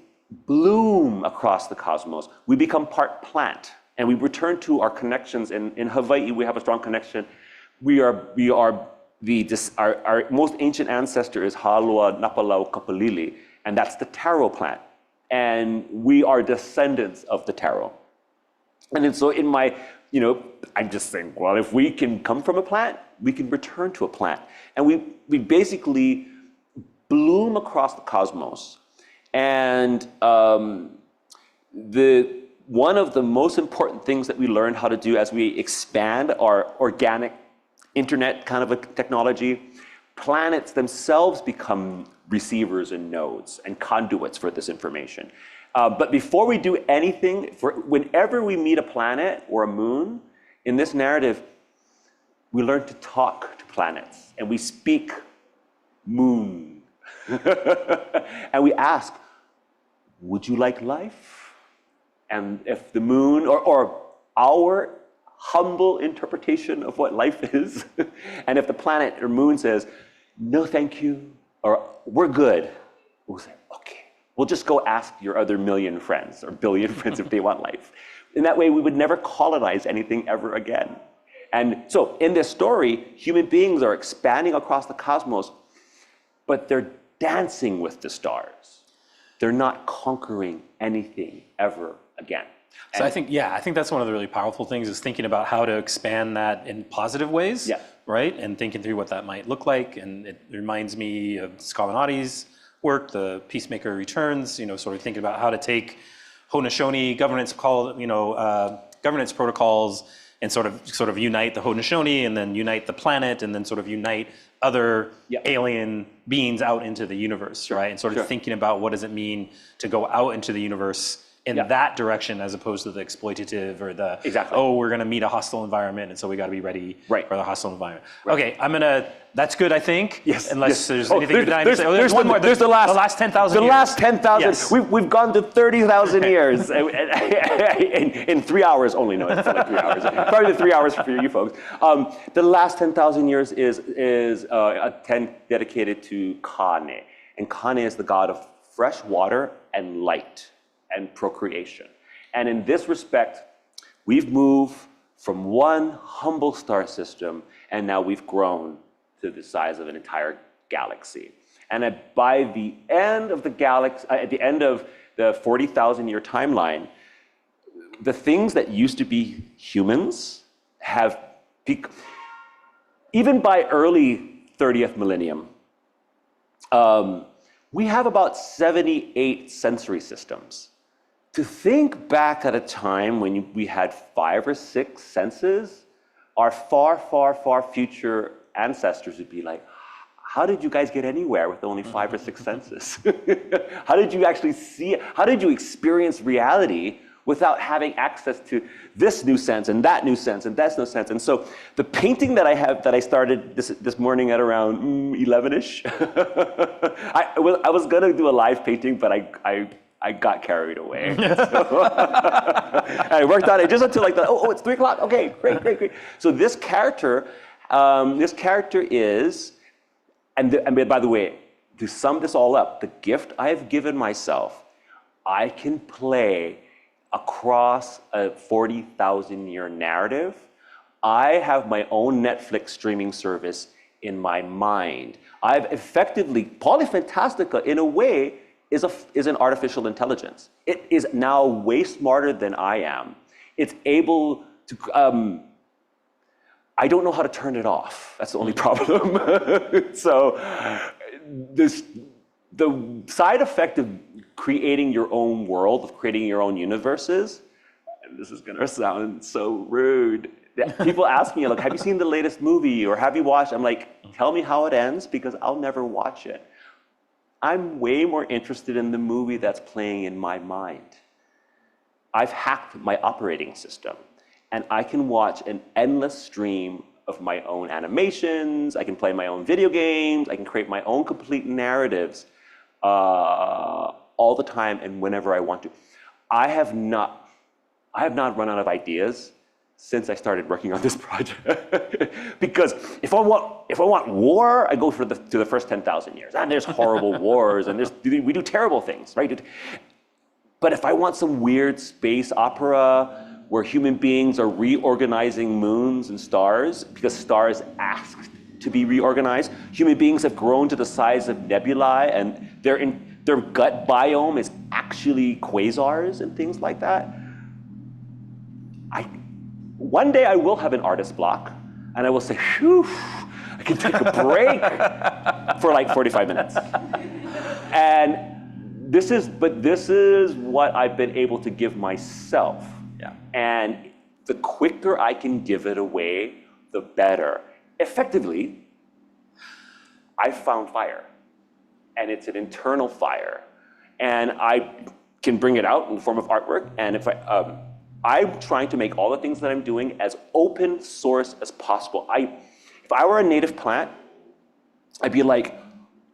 bloom across the cosmos, we become part plant and we return to our connections. In Hawaii, we have a strong connection. Our most ancient ancestor is Halua Napalau Kapalili, and that's the taro plant. And we are descendants of the taro. And then so in my, I'm just saying, well, if we can come from a plant, we can return to a plant. And we basically bloom across the cosmos. And one of the most important things that we learn how to do as we expand our organic internet kind of a technology, planets themselves become receivers and nodes and conduits for this information. But before we do anything, whenever we meet a planet or a moon, in this narrative, we learn to talk to planets and we speak moon. And we ask, would you like life? And if the moon, or our humble interpretation of what life is, and if the planet or moon says, no, thank you, or we're good, we'll say, okay, we'll just go ask your other million friends or billion friends if they want life. In that way, we would never colonize anything ever again. And so in this story, human beings are expanding across the cosmos, but they're dancing with the stars. They're not conquering anything ever again. So I think that's one of the really powerful things is thinking about how to expand that in positive ways, right? And thinking through what that might look like. And it reminds me of Scalinati's work, the Peacemaker Returns, sort of thinking about how to take Haudenosaunee governance protocols and sort of unite the Haudenosaunee and then unite the planet and then sort of unite other alien beings out into the universe, right? And sort of thinking about what does it mean to go out into the universe in that direction as opposed to the exploitative or the, Exactly. oh, we're going to meet a hostile environment and so we got to be ready for the hostile environment. Right. Okay, that's good, I think. Yes. Unless there's Oh, anything you're dying to say. There's one more. There's the last 10,000 years. The last 10,000. Yes. We've gone to 30,000 years in 3 hours only. No, it's not like 3 hours. Probably the 3 hours for you folks. The last 10,000 years is a 10 dedicated to Kane. And Kane is the god of fresh water and light and procreation. And in this respect, we've moved from one humble star system, and now we've grown to the size of an entire galaxy. And by the end of the galaxy, at the end of the 40,000 year timeline, the things that used to be humans have, even by early 30th millennium, we have about 78 sensory systems. To think back at a time when we had 5 or 6 senses, our far, far, far future ancestors would be like, how did you guys get anywhere with only 5 or 6 senses? How did you actually see it? How did you experience reality without having access to this new sense and that new sense and that new sense? And so the painting that I started this morning at around 11-ish, I was gonna do a live painting, but I got carried away. So, and I worked on it just until like it's 3 o'clock. Okay, great. So this character is, and by the way, to sum this all up, the gift I have given myself, I can play across a 40,000 year narrative. I have my own Netflix streaming service in my mind. I've effectively, Fantastica in a way is an artificial intelligence. It is now way smarter than I am. It's able to, I don't know how to turn it off. That's the only problem. So the side effect of creating your own world, of creating your own universes, and this is gonna sound so rude. People ask me, like, have you seen the latest movie or have you watched? I'm like, tell me how it ends because I'll never watch it. I'm way more interested in the movie that's playing in my mind. I've hacked my operating system and I can watch an endless stream of my own animations, I can play my own video games, I can create my own complete narratives all the time and whenever I want to. I have not run out of ideas since I started working on this project. Because if I want war, I go to the first 10,000 years. And there's horrible wars, and we do terrible things, right? But if I want some weird space opera where human beings are reorganizing moons and stars, because stars asked to be reorganized, human beings have grown to the size of nebulae, and their gut biome is actually quasars and things like that. One day I will have an artist block, and I will say, phew, I can take a break for like 45 minutes. And this is what I've been able to give myself. Yeah. And the quicker I can give it away, the better. Effectively, I found fire, and it's an internal fire. And I can bring it out in the form of artwork, and if I'm trying to make all the things that I'm doing as open source as possible. If I were a native plant, I'd be like,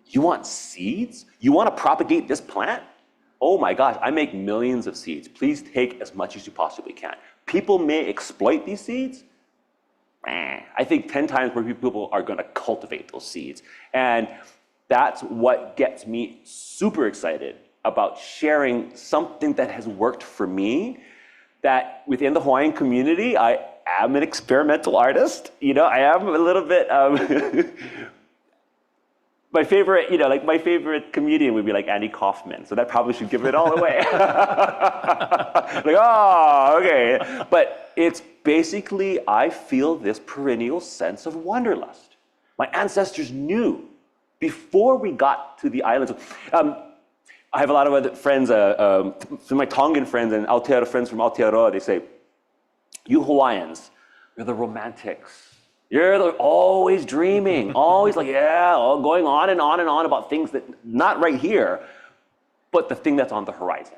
you want seeds? You want to propagate this plant? Oh my gosh, I make millions of seeds. Please take as much as you possibly can. People may exploit these seeds. I think 10 times more people are going to cultivate those seeds. And that's what gets me super excited about sharing something that has worked for me, that within the Hawaiian community, I am an experimental artist. I am a little bit, my favorite comedian would be like Andy Kaufman. So that probably should give it all away. Okay. But it's basically, I feel this perennial sense of wanderlust. My ancestors knew before we got to the islands. I have a lot of other friends, some of my Tongan friends and Aotearoa friends from Aotearoa, they say, you Hawaiians, you're the romantics. You're always dreaming, always like, going on and on about things that, not right here, but the thing that's on the horizon.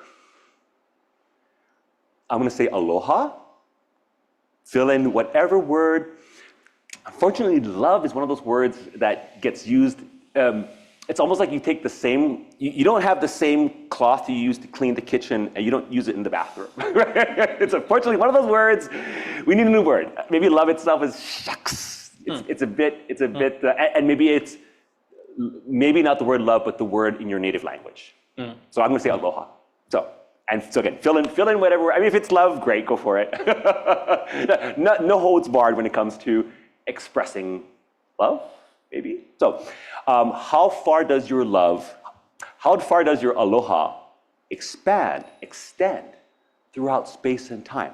I'm going to say aloha. Fill in whatever word. Unfortunately, love is one of those words that gets used. It's almost like you take the same, you don't have the same cloth you use to clean the kitchen and you don't use it in the bathroom. It's unfortunately one of those words, we need a new word. Maybe love itself is shucks. It's a bit, and maybe it's, maybe not the word love, but the word in your native language. So I'm going to say aloha. So again, fill in whatever. I mean, if it's love, great, go for it. No holds barred when it comes to expressing love, maybe. So how far does your aloha extend throughout space and time?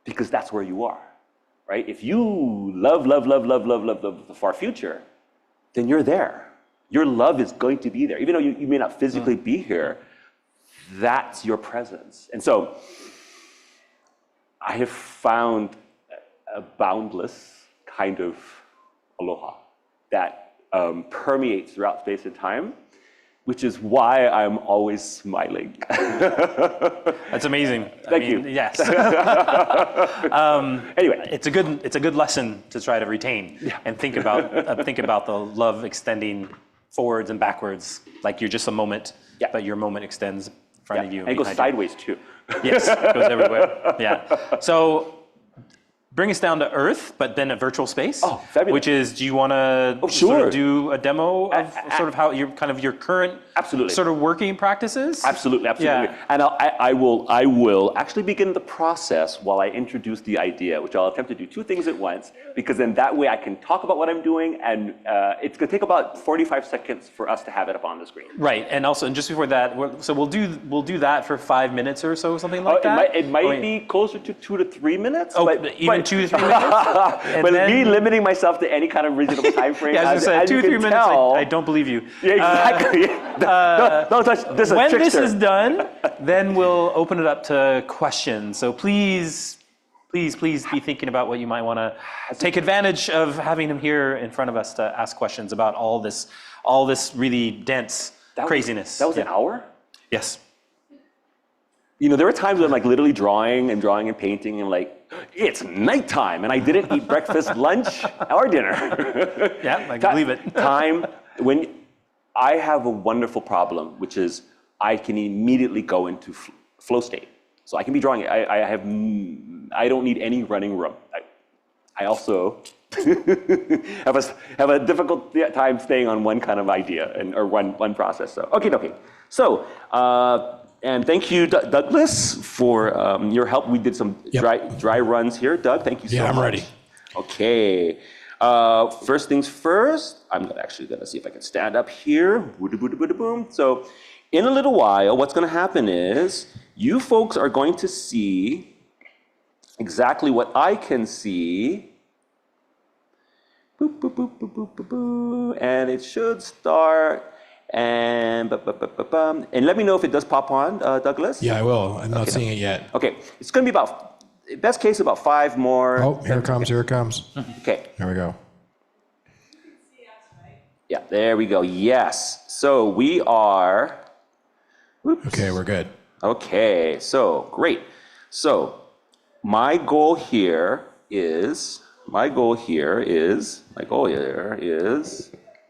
Because that's where you are, right? If you love the far future, then you're there. Your love is going to be there. Even though you may not physically be here, that's your presence. And so I have found a boundless kind of aloha that permeates throughout space and time, which is why I'm always smiling. That's amazing. Thank you. Yes. Anyway, it's a good lesson to try to retain and think about the love extending forwards and backwards, like you're just a moment, but your moment extends in front of you. And it goes sideways too. Yes, it goes everywhere. Yeah. So bring us down to Earth, but then a virtual space. Oh, fabulous. Which is, do you want to sort of do a demo of sort of how your current sort of working practices? Absolutely. Yeah. And I will actually begin the process while I introduce the idea, which I'll attempt to do two things at once, because then that way I can talk about what I'm doing, and it's going to take about 45 seconds for us to have it up on the screen. Right. And also, and just before that, so we'll do that for 5 minutes or so, something like that. It might be closer to 2 to 3 minutes. Oh, even 2 to 3 minutes. But me limiting myself to any kind of reasonable time frame. Yeah, I was going to say 2 to 3 minutes. I don't believe you. Yeah, exactly. Don't touch this. When this is done, then we'll open it up to questions. So please be thinking about what you might want to take advantage of having him here in front of us to ask questions about all this really dense craziness. That was an hour? Yes. You know, there were times when I'm like literally drawing and painting and like, it's nighttime and I didn't eat breakfast, lunch, or dinner. Yeah, I believe it. When I have a wonderful problem, which is I can immediately go into flow state. So I can be drawing. I don't need any running room. I also have a difficult time staying on one kind of idea or one process. So okay. So. And thank you, Douglas, for your help. We did some dry runs here. Doug, thank you so much. Yeah, I'm ready. Okay. First things first, I'm actually going to see if I can stand up here. Boom. So in a little while, what's going to happen is you folks are going to see exactly what I can see. Boop, boop, boop, boop, boop, boop, boop. And it should start. And let me know if it does pop on, Douglas. Yeah, I will. I'm not seeing it yet. Okay, it's going to be about, best case, about 5 more. Oh, here it comes. Okay. There we go. Yeah, there we go. Yes. So we are. Oops. Okay, we're good. Okay, so great. So my goal here is.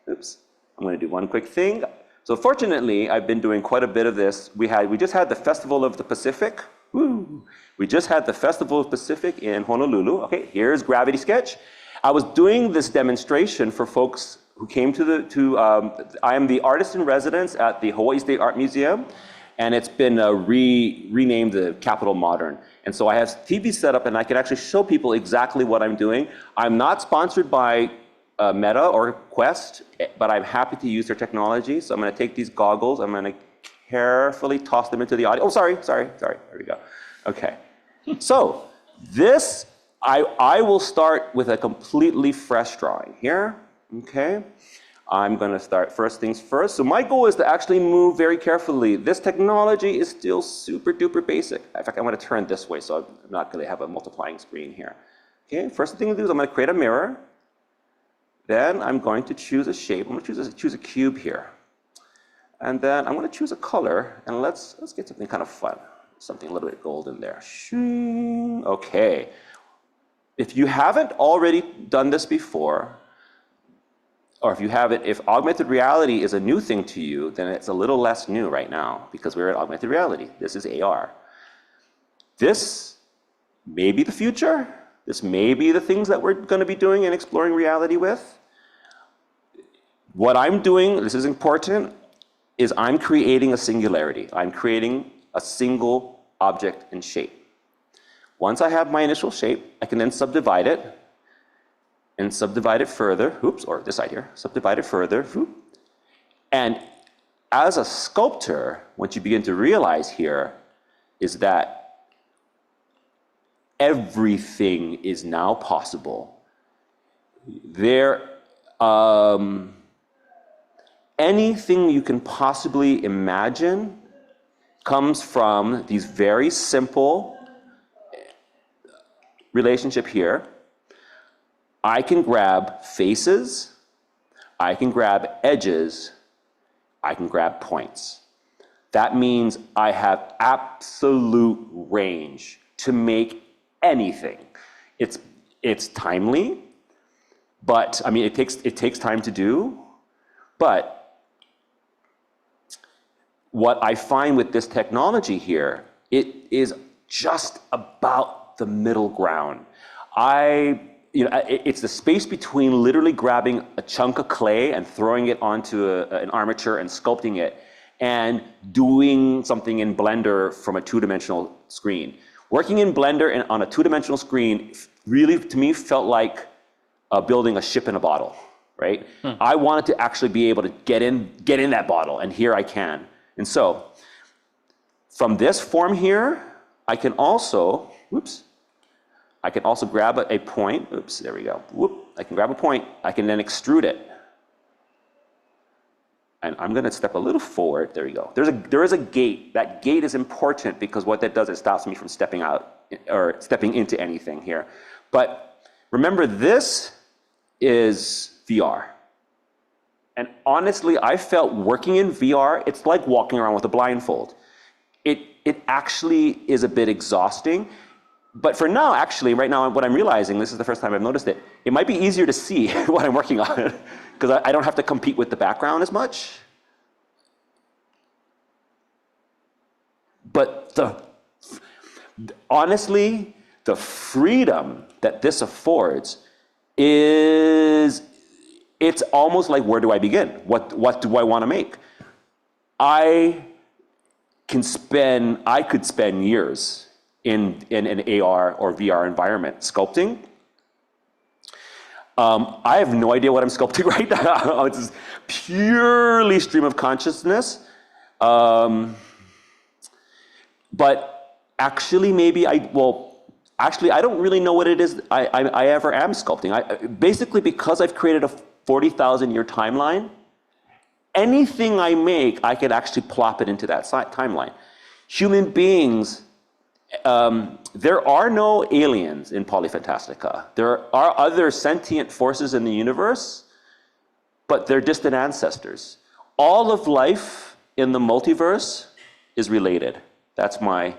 Oops. I'm going to do one quick thing. So fortunately, I've been doing quite a bit of this. We just had the Festival of the Pacific. Woo! We just had the Festival of Pacific in Honolulu. Okay, here's Gravity Sketch. I was doing this demonstration for folks who came I am the artist in residence at the Hawaii State Art Museum, and it's been renamed the Capitol Modern. And so I have TV set up, and I can actually show people exactly what I'm doing. I'm not sponsored by Meta or Quest, but I'm happy to use their technology. So I'm going to take these goggles. I'm going to carefully toss them into the audience. Oh, sorry. There we go. Okay. So this, I will start with a completely fresh drawing here. Okay. I'm going to start first things first. So my goal is to actually move very carefully. This technology is still super duper basic. In fact, I'm going to turn this way, so I'm not going to have a multiplying screen here. Okay. First thing to do is I'm going to create a mirror. Then I'm going to choose a shape. I'm going to choose a cube here. And then I'm going to choose a color, and let's get something kind of fun. Something a little bit golden there. Okay. If you haven't already done this before, or if augmented reality is a new thing to you, then it's a little less new right now because we're in augmented reality. This is AR. This may be the future. This may be the things that we're going to be doing and exploring reality with. What I'm doing, this is important, is I'm creating a singularity. I'm creating a single object and shape. Once I have my initial shape, I can then subdivide it and subdivide it further, oops, or this side here, subdivide it further, whoop. And as a sculptor, what you begin to realize here is that everything is now possible. Anything you can possibly imagine comes from these very simple relationship here. I can grab faces, I can grab edges, I can grab points. That means I have absolute range to make anything. It's timely, but I mean it takes time to do, but what I find with this technology here, it is just about the middle ground. It's the space between literally grabbing a chunk of clay and throwing it onto an armature and sculpting it, and doing something in Blender from a two-dimensional screen. Working in Blender on a two-dimensional screen really, to me, felt like building a ship in a bottle, right? I wanted to actually be able to get in that bottle, and here I can. And so, from this form here, I can also grab a point. Oops, there we go. Whoop, I can grab a point. I can then extrude it. And I'm going to step a little forward. There you go. There is a gate. That gate is important because what that does is stops me from stepping out or stepping into anything here. But remember, this is VR. And honestly, I felt working in VR, it's like walking around with a blindfold. It actually is a bit exhausting. But for now, actually, right now, what I'm realizing, this is the first time I've noticed it, it might be easier to see what I'm working on because I don't have to compete with the background as much. But honestly, the freedom that this affords it's almost like, where do I begin? What do I want to make? I could spend years in an AR or VR environment sculpting. I have no idea what I'm sculpting right now. It's purely stream of consciousness. But actually, I don't really know what it is I ever am sculpting. Basically, because I've created a 40,000-year timeline, anything I make, I could actually plop it into that timeline. Human beings, there are no aliens in Fantastica. There are other sentient forces in the universe, but they're distant ancestors. All of life in the multiverse is related. That's my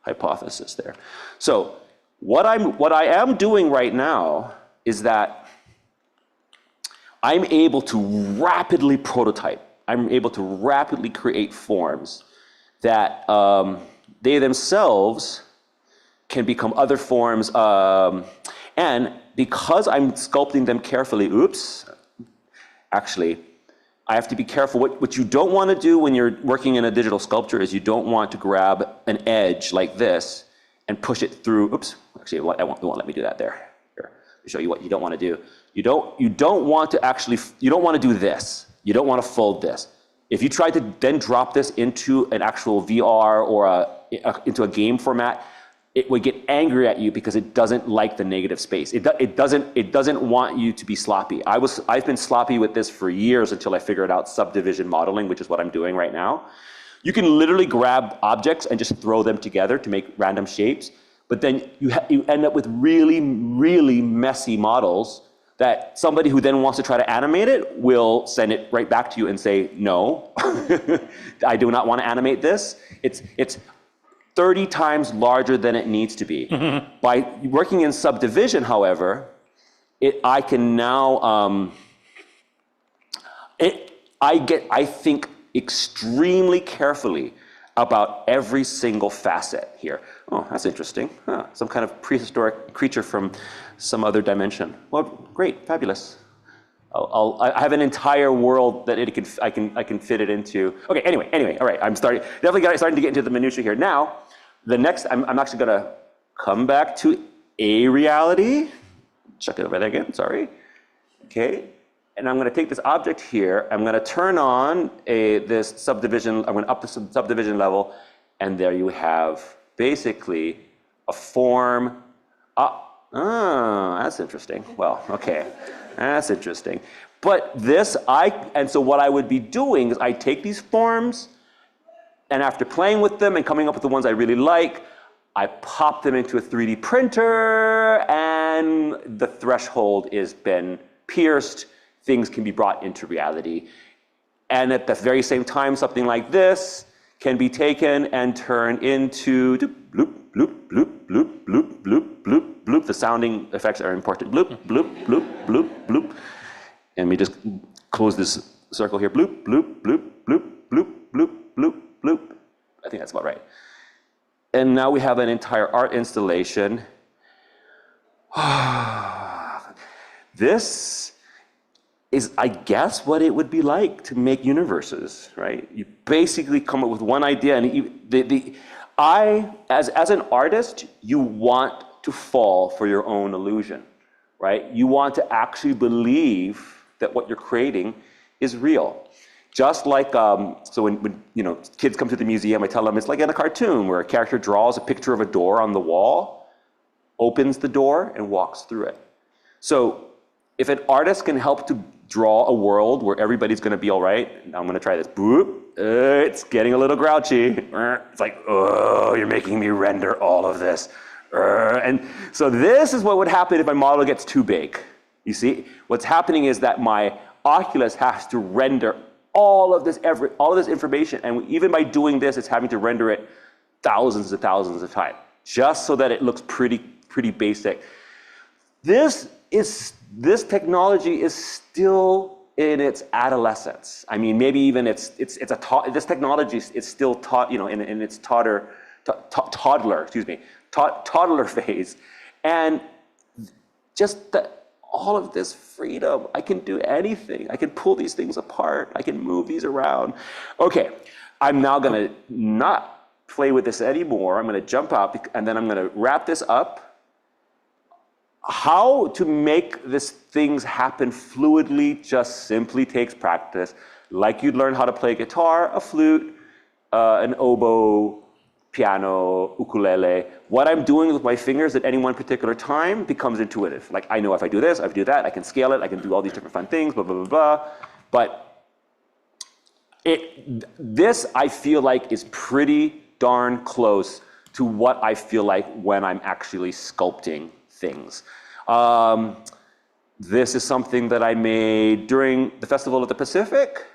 hypothesis there. So what I am doing right now is that I'm able to rapidly prototype. I'm able to rapidly create forms that they themselves can become other forms. And because I'm sculpting them carefully, actually, I have to be careful. What you don't want to do when you're working in a digital sculpture is you don't want to grab an edge like this and push it through. Actually, it won't let me do that there. Here, let me show you what you don't want to do. You don't want to do this. You don't want to fold this. If you try to then drop this into an actual VR or into a game format, it would get angry at you because it doesn't like the negative space. It doesn't want you to be sloppy. I've been sloppy with this for years until I figured out subdivision modeling, which is what I'm doing right now. You can literally grab objects and just throw them together to make random shapes, but then you end up with really, really messy models that somebody who then wants to try to animate it will send it right back to you and say, no, I do not want to animate this. It's 30 times larger than it needs to be. By working in subdivision, however, I can now, I think extremely carefully about every single facet here. Oh, that's interesting. Huh, some kind of prehistoric creature from some other dimension. Well, great, fabulous. I have an entire world that I can fit it into. Okay, anyway, all right, starting to get into the minutiae here. Now, the next, I'm actually gonna come back to a reality. Check it over there again, sorry. Okay, and I'm gonna take this object here, I'm gonna turn on this subdivision, I'm gonna up the subdivision level, and there you have basically a form. That's interesting. Well, okay, that's interesting. But so what I would be doing is I take these forms, and after playing with them and coming up with the ones I really like, I pop them into a 3D printer, and the threshold has been pierced. Things can be brought into reality. And at the very same time, something like this can be taken and turned into bloop, bloop, bloop, bloop, bloop, bloop, bloop, bloop. The sounding effects are important. Bloop, bloop, bloop, bloop, bloop. And we just close this circle here. Bloop, bloop, bloop, bloop, bloop, bloop, bloop, bloop. I think that's about right. And now we have an entire art installation. This is, I guess, what it would be like to make universes, right? You basically come up with one idea, and as an artist, you want to fall for your own illusion, right? You want to actually believe that what you're creating is real. Just like, so when kids come to the museum, I tell them it's like in a cartoon where a character draws a picture of a door on the wall, opens the door, and walks through it. So if an artist can help to draw a world where everybody's gonna be all right, I'm gonna try this. Boop. It's getting a little grouchy. It's like, oh, you're making me render all of this. And so this is what would happen if my model gets too big. You see, what's happening is that my Oculus has to render all of this information, and even by doing this, it's having to render it thousands and thousands of times, just so that it looks pretty basic. This technology is still in its adolescence. I mean, maybe even this technology is still in its toddler phase, and just all of this freedom. I can do anything. I can pull these things apart. I can move these around. Okay, I'm now gonna not play with this anymore. I'm gonna jump up, and then I'm gonna wrap this up. How to make these things happen fluidly just simply takes practice. Like you'd learn how to play guitar, a flute, an oboe, piano, ukulele. What I'm doing with my fingers at any one particular time becomes intuitive. Like I know if I do this, if I do that, I can scale it, I can do all these different fun things, blah, blah, blah, blah. But this I feel like is pretty darn close to what I feel like when I'm actually sculpting things. This is something that I made during the Festival of the Pacific.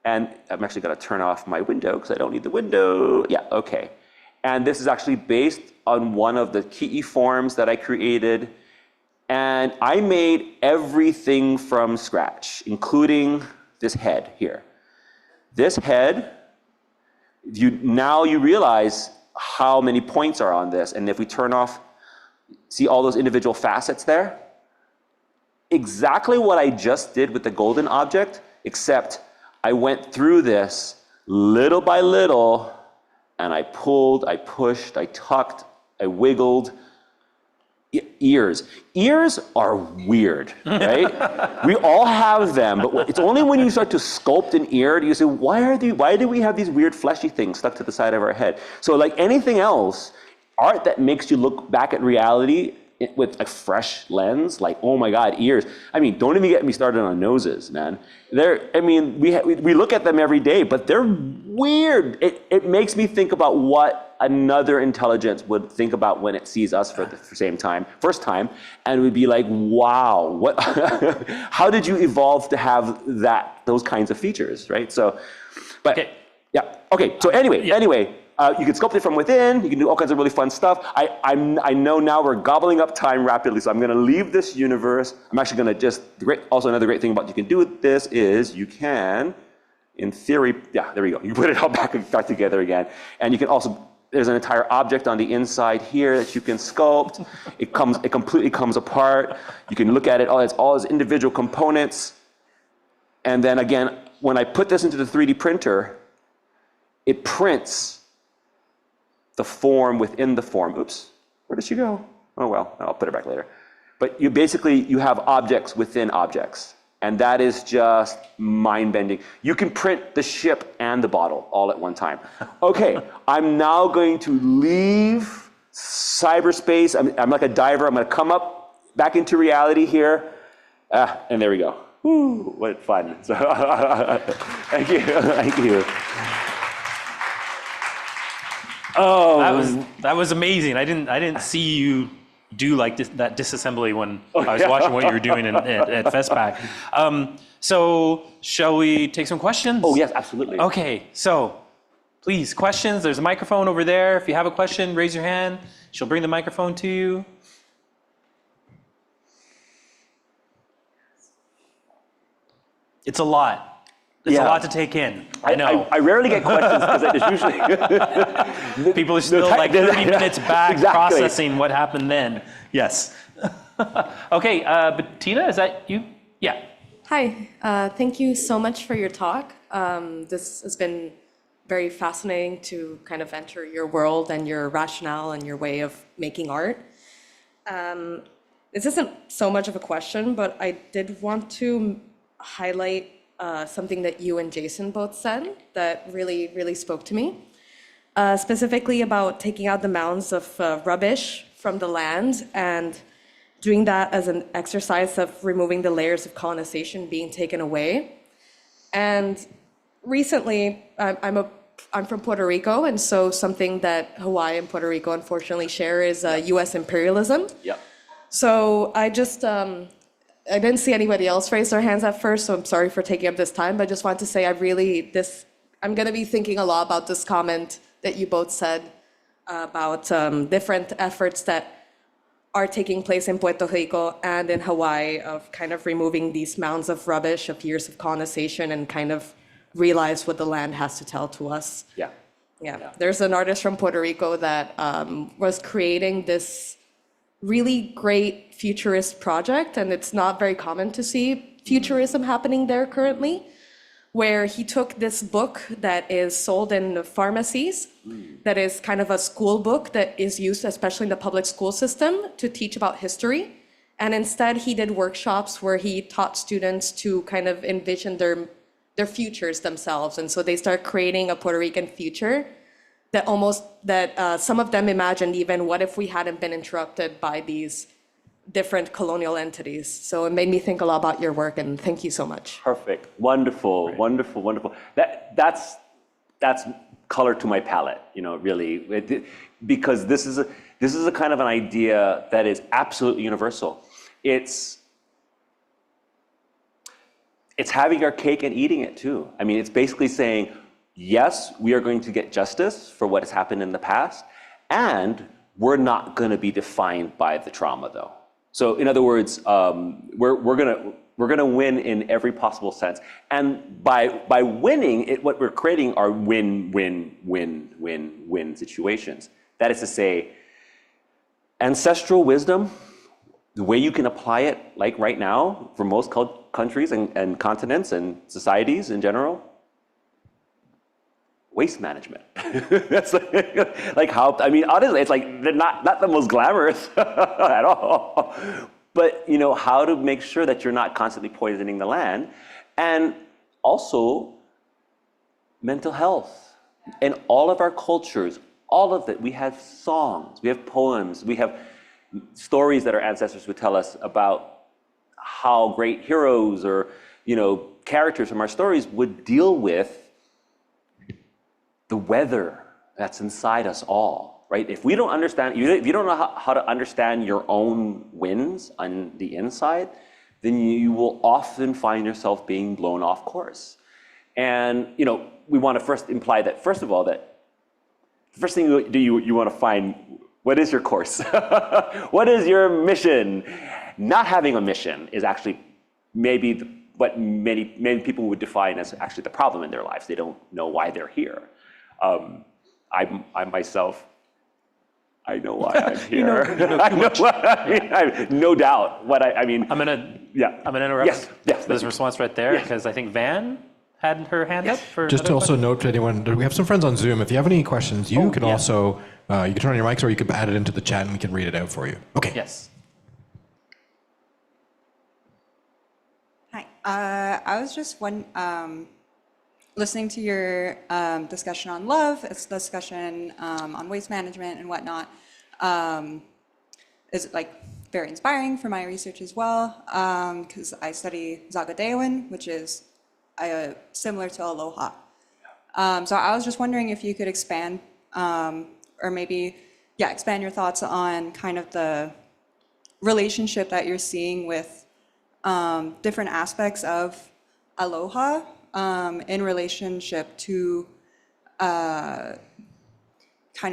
And I'm actually gonna turn off my window because I don't need the window. Yeah, okay. And this is actually based on one of the Ki'i forms that I created. And I made everything from scratch, including this head here. This head, now you realize how many points are on this. And if we turn off, see all those individual facets there? Exactly what I just did with the golden object, except I went through this little by little, and I pulled, I pushed, I tucked, I wiggled. Ears. Ears are weird, right? We all have them, but it's only when you start to sculpt an ear do you say, why do we have these weird fleshy things stuck to the side of our head? So like anything else, art that makes you look back at reality with a fresh lens, like, oh my God, ears. I mean, don't even get me started on noses, man. We look at them every day, but they're weird. It makes me think about what another intelligence would think about when it sees us for the first time, and would be like, wow, what? How did you evolve to have those kinds of features, right? So, but okay. Yeah, okay. So anyway. You can sculpt it from within. You can do all kinds of really fun stuff. I know now we're gobbling up time rapidly, so I'm going to leave this universe. I'm actually going to also another great thing about you can do with this is you can, in theory, yeah, there we go. You put it all back and start together again. And you can also there's an entire object on the inside here that you can sculpt. It completely comes apart. You can look at it, it's all its individual components. And then again, when I put this into the 3D printer, it prints the form within the form. Oops, where did she go? Oh well, I'll put it back later. But you have objects within objects. And that is just mind-bending. You can print the ship and the bottle all at one time. Okay, I'm now going to leave cyberspace. I'm like a diver. I'm going to come up back into reality here. And there we go. Woo, what fun. So, thank you. Thank you. Oh, that was amazing. I didn't see you do like that disassembly when I was watching what you were doing at FestPack. So shall we take some questions? Oh yes, absolutely. Okay, so please, questions. There's a microphone over there. If you have a question, raise your hand. She'll bring the microphone to you. It's a lot. It's a lot to take in. I know. I rarely get questions because there's usually people are still like 30 minutes back processing what happened then. Yes. Okay, Bettina, is that you? Yeah. Hi, thank you so much for your talk. This has been very fascinating to kind of enter your world and your rationale and your way of making art. This isn't so much of a question, but I did want to highlight something that you and Jason both said that really, really spoke to me. Specifically about taking out the mounds of rubbish from the land and doing that as an exercise of removing the layers of colonization being taken away. And recently, I'm from Puerto Rico, and so something that Hawaii and Puerto Rico unfortunately share is US imperialism. Yep. So I just, I didn't see anybody else raise their hands at first, so I'm sorry for taking up this time, but I just wanted to say I'm gonna be thinking a lot about this comment that you both said about different efforts that are taking place in Puerto Rico and in Hawaii of kind of removing these mounds of rubbish of years of colonization and kind of realize what the land has to tell to us. Yeah. There's an artist from Puerto Rico that was creating this really great futurist project, and it's not very common to see futurism happening there currently, where he took this book that is sold in pharmacies, that is kind of a school book that is used especially in the public school system to teach about history. And instead he did workshops where he taught students to kind of envision their futures themselves. And so they start creating a Puerto Rican future that some of them imagined even, what if we hadn't been interrupted by these different colonial entities? So it made me think a lot about your work, and thank you so much. Perfect. Wonderful. Right. Wonderful. That's color to my palette, really, because this is a kind of an idea that is absolutely universal. It's having our cake and eating it too. I mean, it's basically saying, yes, we are going to get justice for what has happened in the past, and we're not going to be defined by the trauma, though. So, in other words, we're gonna win in every possible sense, and by winning, what we're creating are win situations. That is to say, ancestral wisdom, the way you can apply it, like right now, for most countries and continents and societies in general. Waste management. That's like how, I mean, honestly, it's like they're not the most glamorous at all. But how to make sure that you're not constantly poisoning the land. And also mental health. In all of our cultures, all of it, we have songs, we have poems, we have stories that our ancestors would tell us about how great heroes or characters from our stories would deal with the weather that's inside us all, right? If we don't understand, if you don't know how to understand your own winds on the inside, then you will often find yourself being blown off course. And we want to first imply that, first of all, that the first thing you want to find, what is your course? What is your mission? Not having a mission is actually maybe what many people would define as actually the problem in their lives. They don't know why they're here. I myself, I know why I'm here. I know what I mean. No doubt. I mean. I'm gonna interrupt this response right there because I think Van had her hand up for. Just to also note to anyone, we have some friends on Zoom. If you have any questions, you can also you can turn on your mics or you can add it into the chat and we can read it out for you. Okay. Yes. Hi. I was just listening to your discussion on love, it's discussion on waste management and whatnot. Is like very inspiring for my research as well, because I study Zagadewan, which is similar to aloha. So I was just wondering if you could expand, or maybe, expand your thoughts on kind of the relationship that you're seeing with different aspects of aloha in relationship to kind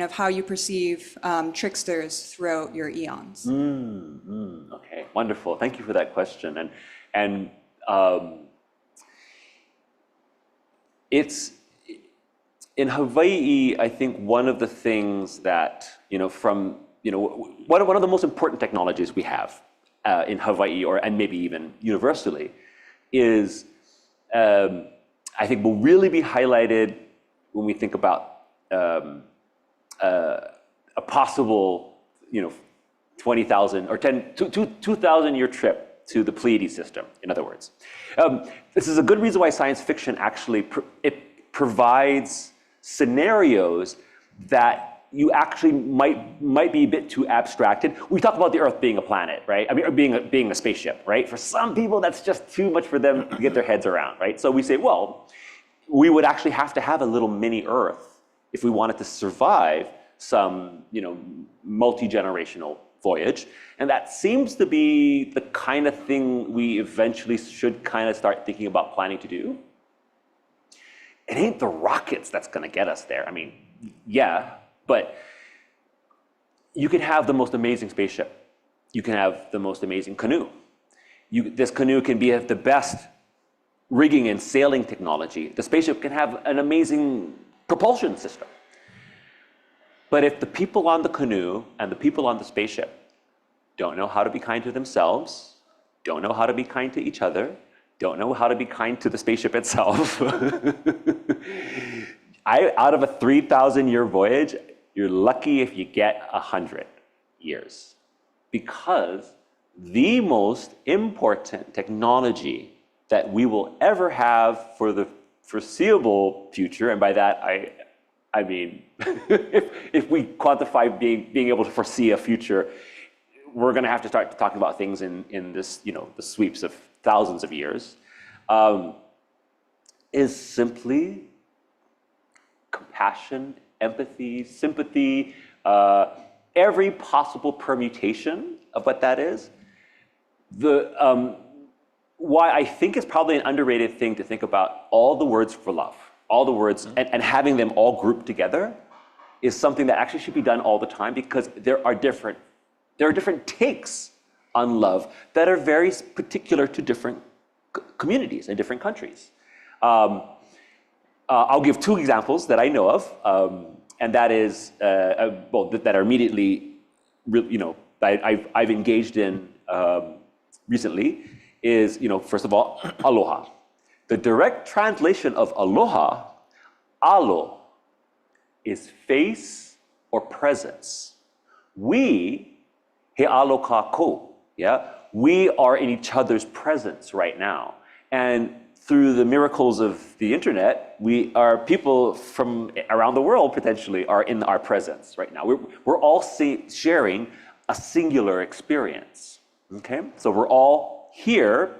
of how you perceive tricksters throughout your eons. Okay, wonderful. Thank you for that question. And it's in Hawaii. I think one of the things that one of the most important technologies we have in Hawaii, and maybe even universally, is I think will really be highlighted when we think about a possible 20,000 or 2,000 year trip to the Pleiades system. In other words, this is a good reason why science fiction actually provides scenarios that you actually might be a bit too abstracted. We talk about the Earth being a planet, right? I mean, or being a spaceship, right? For some people, that's just too much for them to get their heads around, right? So we say, well, we would actually have to have a little mini Earth if we wanted to survive some, multi-generational voyage. And that seems to be the kind of thing we eventually should kind of start thinking about planning to do. It ain't the rockets that's gonna get us there. I mean, yeah, but you can have the most amazing spaceship. You can have the most amazing canoe. This canoe can have the best rigging and sailing technology. The spaceship can have an amazing propulsion system. But if the people on the canoe and the people on the spaceship don't know how to be kind to themselves, don't know how to be kind to each other, don't know how to be kind to the spaceship itself, out of a 3,000 year voyage, you're lucky if you get 100 years. Because the most important technology that we will ever have for the foreseeable future, and by that I mean, if we quantify being able to foresee a future, we're going to have to start talking about things in this, the sweeps of thousands of years, is simply compassion, empathy, sympathy, every possible permutation of what that is. Why I think it's probably an underrated thing to think about all the words for love, all the words, and having them all grouped together is something that actually should be done all the time, because there are different takes on love that are very particular to different communities and different countries. I'll give two examples that I know of, and that is, that are immediately, I've engaged in recently, is, first of all, aloha. The direct translation of aloha, alo, is face or presence. We, he alo kako, we are in each other's presence right now. And through the miracles of the internet, people from around the world potentially are in our presence right now. We're all sharing a singular experience, okay? So we're all here,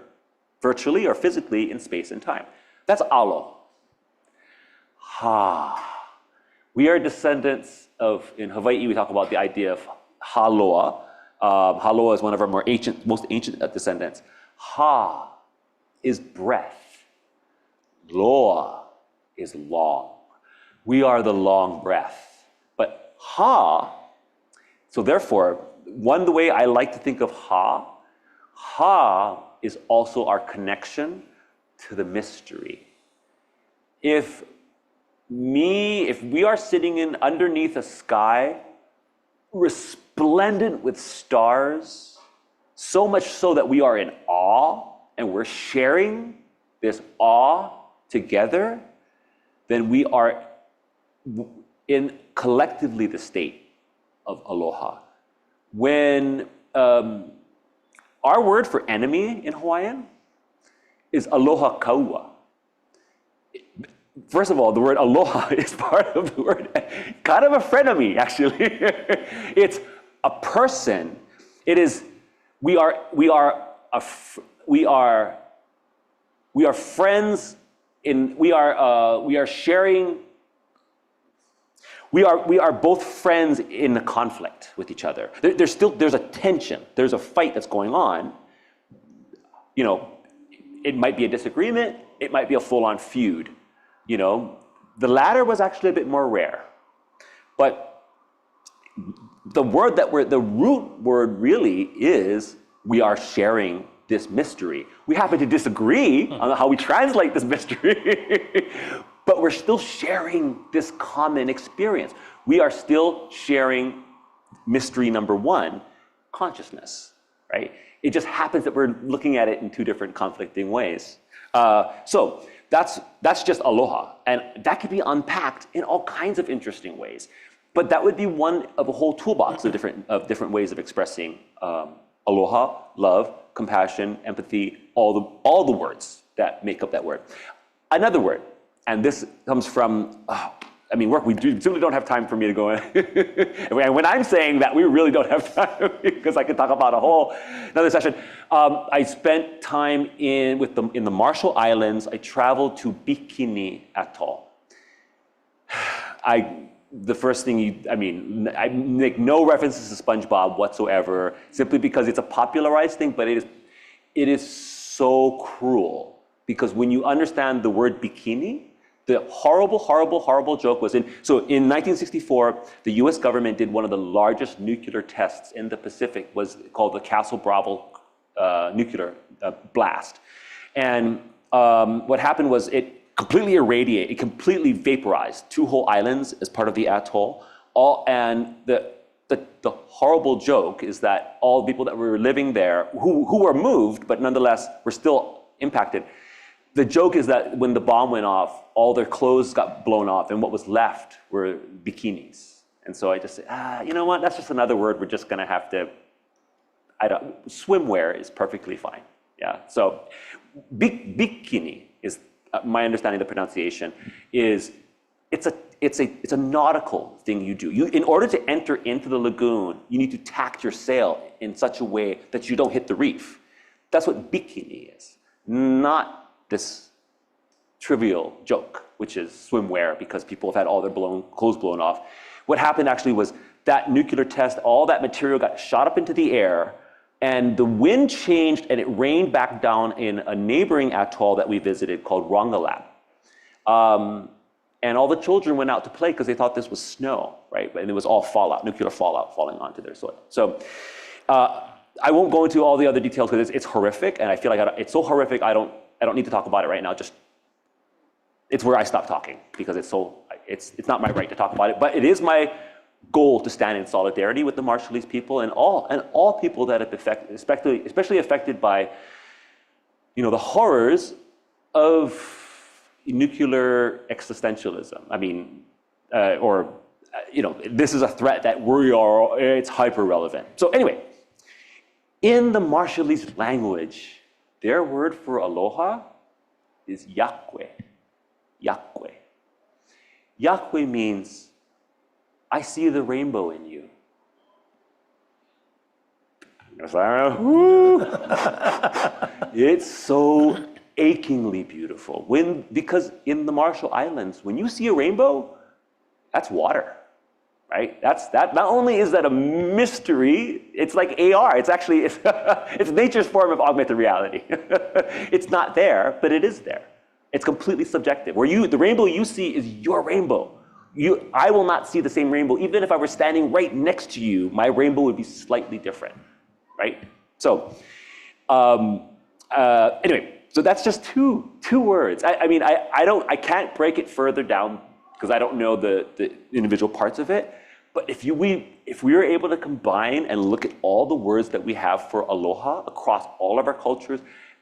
virtually or physically, in space and time. That's alo. Ha. We are descendants of, in Hawaii, we talk about the idea of haloa. Haloa is one of our most ancient descendants. Ha is breath. Loa is long. We are the long breath. But ha, so therefore, the way I like to think of ha is also our connection to the mystery. If if we are sitting underneath a sky resplendent with stars, so much so that we are in awe and we're sharing this awe together, then we are in collectively the state of aloha. When our word for enemy in Hawaiian is aloha kaua. First of all, the word aloha is part of the word, kind of a frenemy, actually. It's a person. It is, we are friends in, we are sharing, we are both friends in the conflict with each other. There's a tension, there's a fight that's going on. You know, it might be a disagreement, it might be a full-on feud. You know, the latter was actually a bit more rare. But the root word really is we are sharing this mystery. We happen to disagree on how we translate this mystery, but we're still sharing this common experience. We are still sharing mystery number one, consciousness, right? It just happens that we're looking at it in two different conflicting ways. So that's just aloha, and that could be unpacked in all kinds of interesting ways. But that would be one of a whole toolbox of different ways of expressing aloha, love, compassion, empathy, all the words that make up that word. Another word, and this comes from, we simply don't have time for me to go in. And when I'm saying that, we really don't have time because I could talk about another session. I spent time in the Marshall Islands. I traveled to Bikini Atoll. The first thing I make no references to SpongeBob whatsoever, simply because it's a popularized thing, but it is so cruel. Because when you understand the word bikini, the horrible joke was in 1964, the US government did one of the largest nuclear tests in the Pacific, was called the Castle Bravo nuclear blast. And what happened was it completely vaporized two whole islands as part of the atoll. And the horrible joke is that all the people that were living there, who were moved, but nonetheless were still impacted, the joke is that when the bomb went off, all their clothes got blown off, and what was left were bikinis. And so I just said, you know what? That's just another word we're just going to have to. Swimwear is perfectly fine. Yeah. So bikini is my understanding of the pronunciation is it's a nautical thing you do. In order to enter into the lagoon, you need to tack your sail in such a way that you don't hit the reef. That's what bikini is, not this trivial joke, which is swimwear, because people have had all their clothes blown off. What happened actually was that nuclear test, all that material got shot up into the air, and the wind changed and it rained back down in a neighboring atoll that we visited called Rongelap. And all the children went out to play because they thought this was snow, right? And it was all fallout, nuclear fallout falling onto their soil. So I won't go into all the other details because it's horrific, and I feel like it's so horrific I don't need to talk about it right now. Just it's where I stop talking because it's not my right to talk about it. But it is my goal to stand in solidarity with the Marshallese people and all people that have been especially affected by, the horrors of nuclear existentialism. This is a threat that it's hyper relevant. So anyway, in the Marshallese language, their word for aloha is yakwe. Yakwe. Yakwe means, I see the rainbow in you. It's so achingly beautiful. Because in the Marshall Islands, when you see a rainbow, that's water, right? Not only is that a mystery, it's like AR. It's actually, it's nature's form of augmented reality. It's not there, but it is there. It's completely subjective. The rainbow you see is your rainbow. I will not see the same rainbow. Even if I were standing right next to you, my rainbow would be slightly different, right? So, anyway, so that's just two words. I can't break it further down because I don't know the individual parts of it. But if we are able to combine and look at all the words that we have for aloha across all of our cultures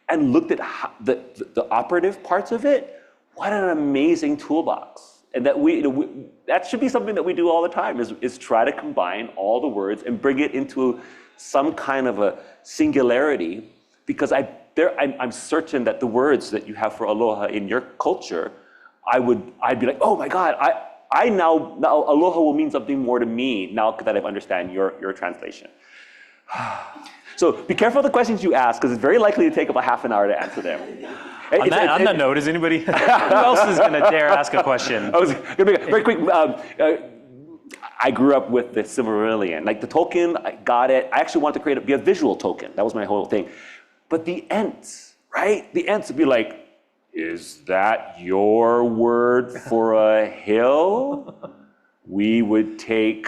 and looked at the operative parts of it, what an amazing toolbox. And that that should be something that we do all the time, is try to combine all the words and bring it into some kind of a singularity, because I'm certain that the words that you have for aloha in your culture, I'd be like, oh my God, I now aloha will mean something more to me now that I understand your translation. So be careful of the questions you ask, because it's very likely to take about half an hour to answer them. On that note, is anybody, who else is going to dare ask a question? I was going to make it very quick. I grew up with the Silmarillion. Like the token, I got it. I actually wanted to be a visual token. That was my whole thing. But the Ents, right? The Ents would be like, is that your word for a hill?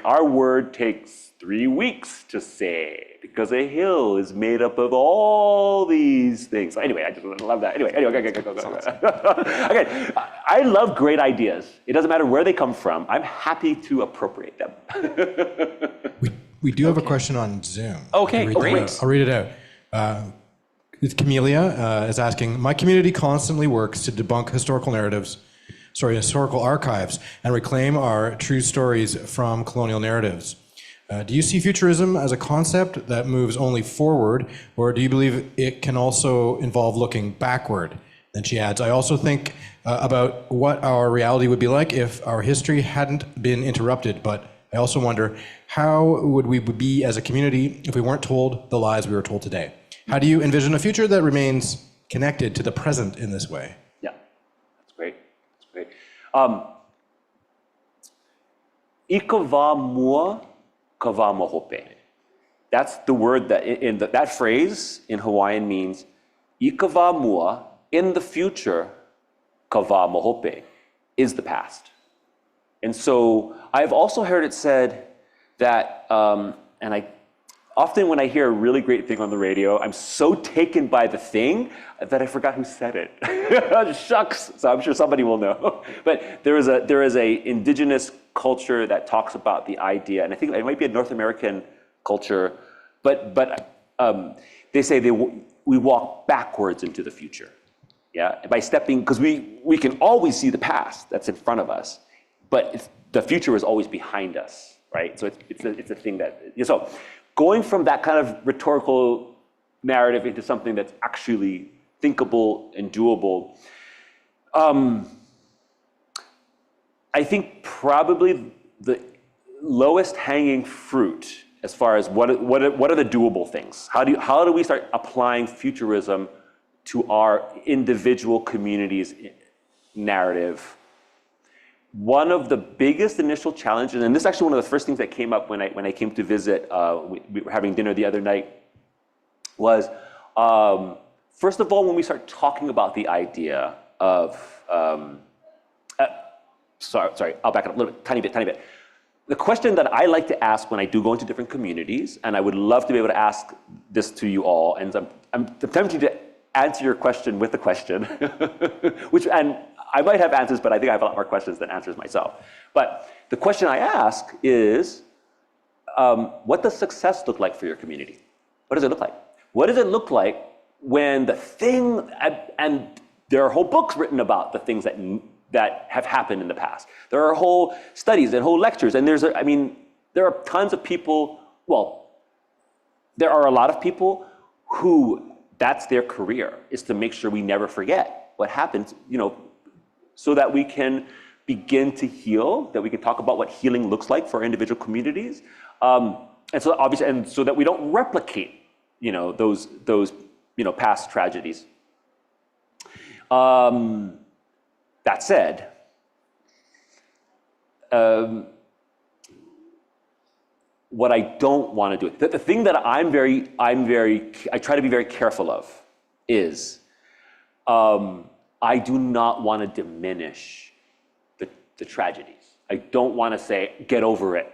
Our word takes 3 weeks to say, because a hill is made up of all these things. So anyway, I just love that. Anyway, go. Okay, I love great ideas. It doesn't matter where they come from. I'm happy to appropriate them. We do have a question on Zoom. Okay, great. I'll read it out. Camellia is asking, my community constantly works to debunk historical archives, and reclaim our true stories from colonial narratives. Do you see futurism as a concept that moves only forward, or do you believe it can also involve looking backward? Then she adds, I also think about what our reality would be like if our history hadn't been interrupted, but I also wonder, how would we be as a community if we weren't told the lies we were told today? How do you envision a future that remains connected to the present in this way? Yeah, that's great. Ika wā mua, ka wā mahope. That's the word that that phrase in Hawaiian means ika wā mua, in the future, ka wā mahope, is the past. And so I've also heard it said that, often when I hear a really great thing on the radio, I'm so taken by the thing that I forgot who said it. Shucks. So I'm sure somebody will know. But there is a indigenous culture that talks about the idea, and I think it might be a North American culture, but they say we walk backwards into the future. Yeah, by stepping, because we can always see the past that's in front of us, but the future is always behind us, right? So it's a thing that, so going from that kind of rhetorical narrative into something that's actually thinkable and doable, I think probably the lowest hanging fruit as far as what are the doable things? How do we start applying futurism to our individual communities' narrative? One of the biggest initial challenges, and this is actually one of the first things that came up when I came to visit, we were having dinner the other night, was first of all, when we start talking about the idea of, sorry, I'll back it up a little bit, tiny bit. The question that I like to ask when I do go into different communities, and I would love to be able to ask this to you all, and I'm attempting to answer your question with the question, and I might have answers, but I think I have a lot more questions than answers myself. But the question I ask is, what does success look like for your community? What does it look like? What does it look like when the thing, and there are whole books written about the things that have happened in the past. There are whole studies and whole lectures, and there are tons of people, there are a lot of people who that's their career, is to make sure we never forget what happened, so that we can begin to heal, that we can talk about what healing looks like for our individual communities. And so obviously, and so that we don't replicate, those past tragedies. That said, what I don't want to do, the thing that I try to be very careful of is, I do not want to diminish the tragedies. I don't want to say, get over it.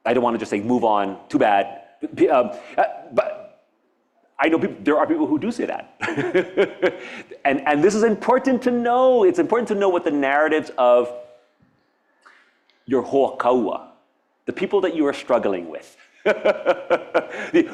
I don't want to just say, move on, too bad. But I know there are people who do say that. and this is important to know. It's important to know what the narratives of your ho'akaua, the people that you are struggling with.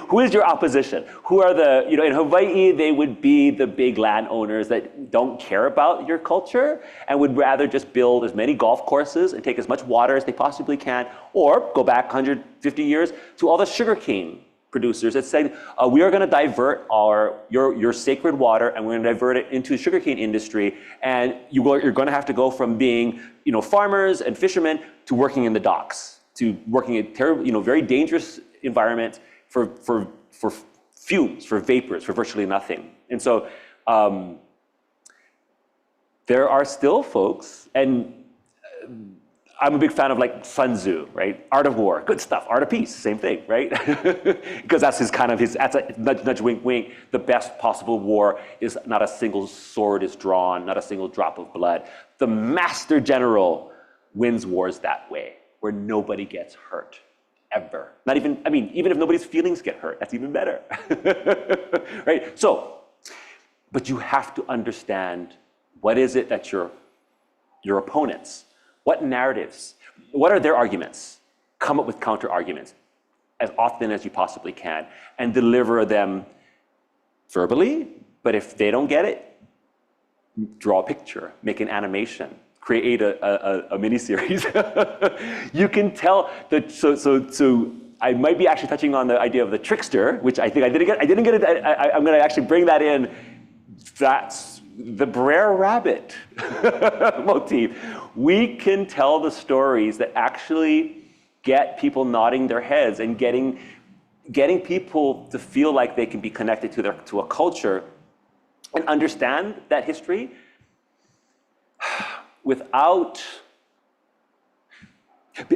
Who is your opposition? Who are the, in Hawaii, they would be the big landowners that don't care about your culture and would rather just build as many golf courses and take as much water as they possibly can, or go back 150 years to all the sugarcane producers that said, we are going to divert your sacred water and we're going to divert it into the sugarcane industry, and you're going to have to go from being farmers and fishermen to working in the docks, to working in terrible, very dangerous environments for fumes, for vapors, for virtually nothing. And so there are still folks, and I'm a big fan of like Sun Tzu, right? Art of War, good stuff. Art of Peace, same thing, right? Because that's that's a nudge, nudge, wink, wink. The best possible war is not a single sword is drawn, not a single drop of blood. The master general wins wars that way, where nobody gets hurt, ever. Not even, even if nobody's feelings get hurt, that's even better, right? So, but you have to understand, what is it that your opponents, what narratives, what are their arguments? Come up with counter arguments as often as you possibly can and deliver them verbally, but if they don't get it, draw a picture, make an animation, create a mini-series. You can tell that, so I might be actually touching on the idea of the trickster, which I think I didn't get it, I'm gonna actually bring that in. That's the Brer Rabbit motif. We can tell the stories that actually get people nodding their heads and getting people to feel like they can be connected to a culture and understand that history without.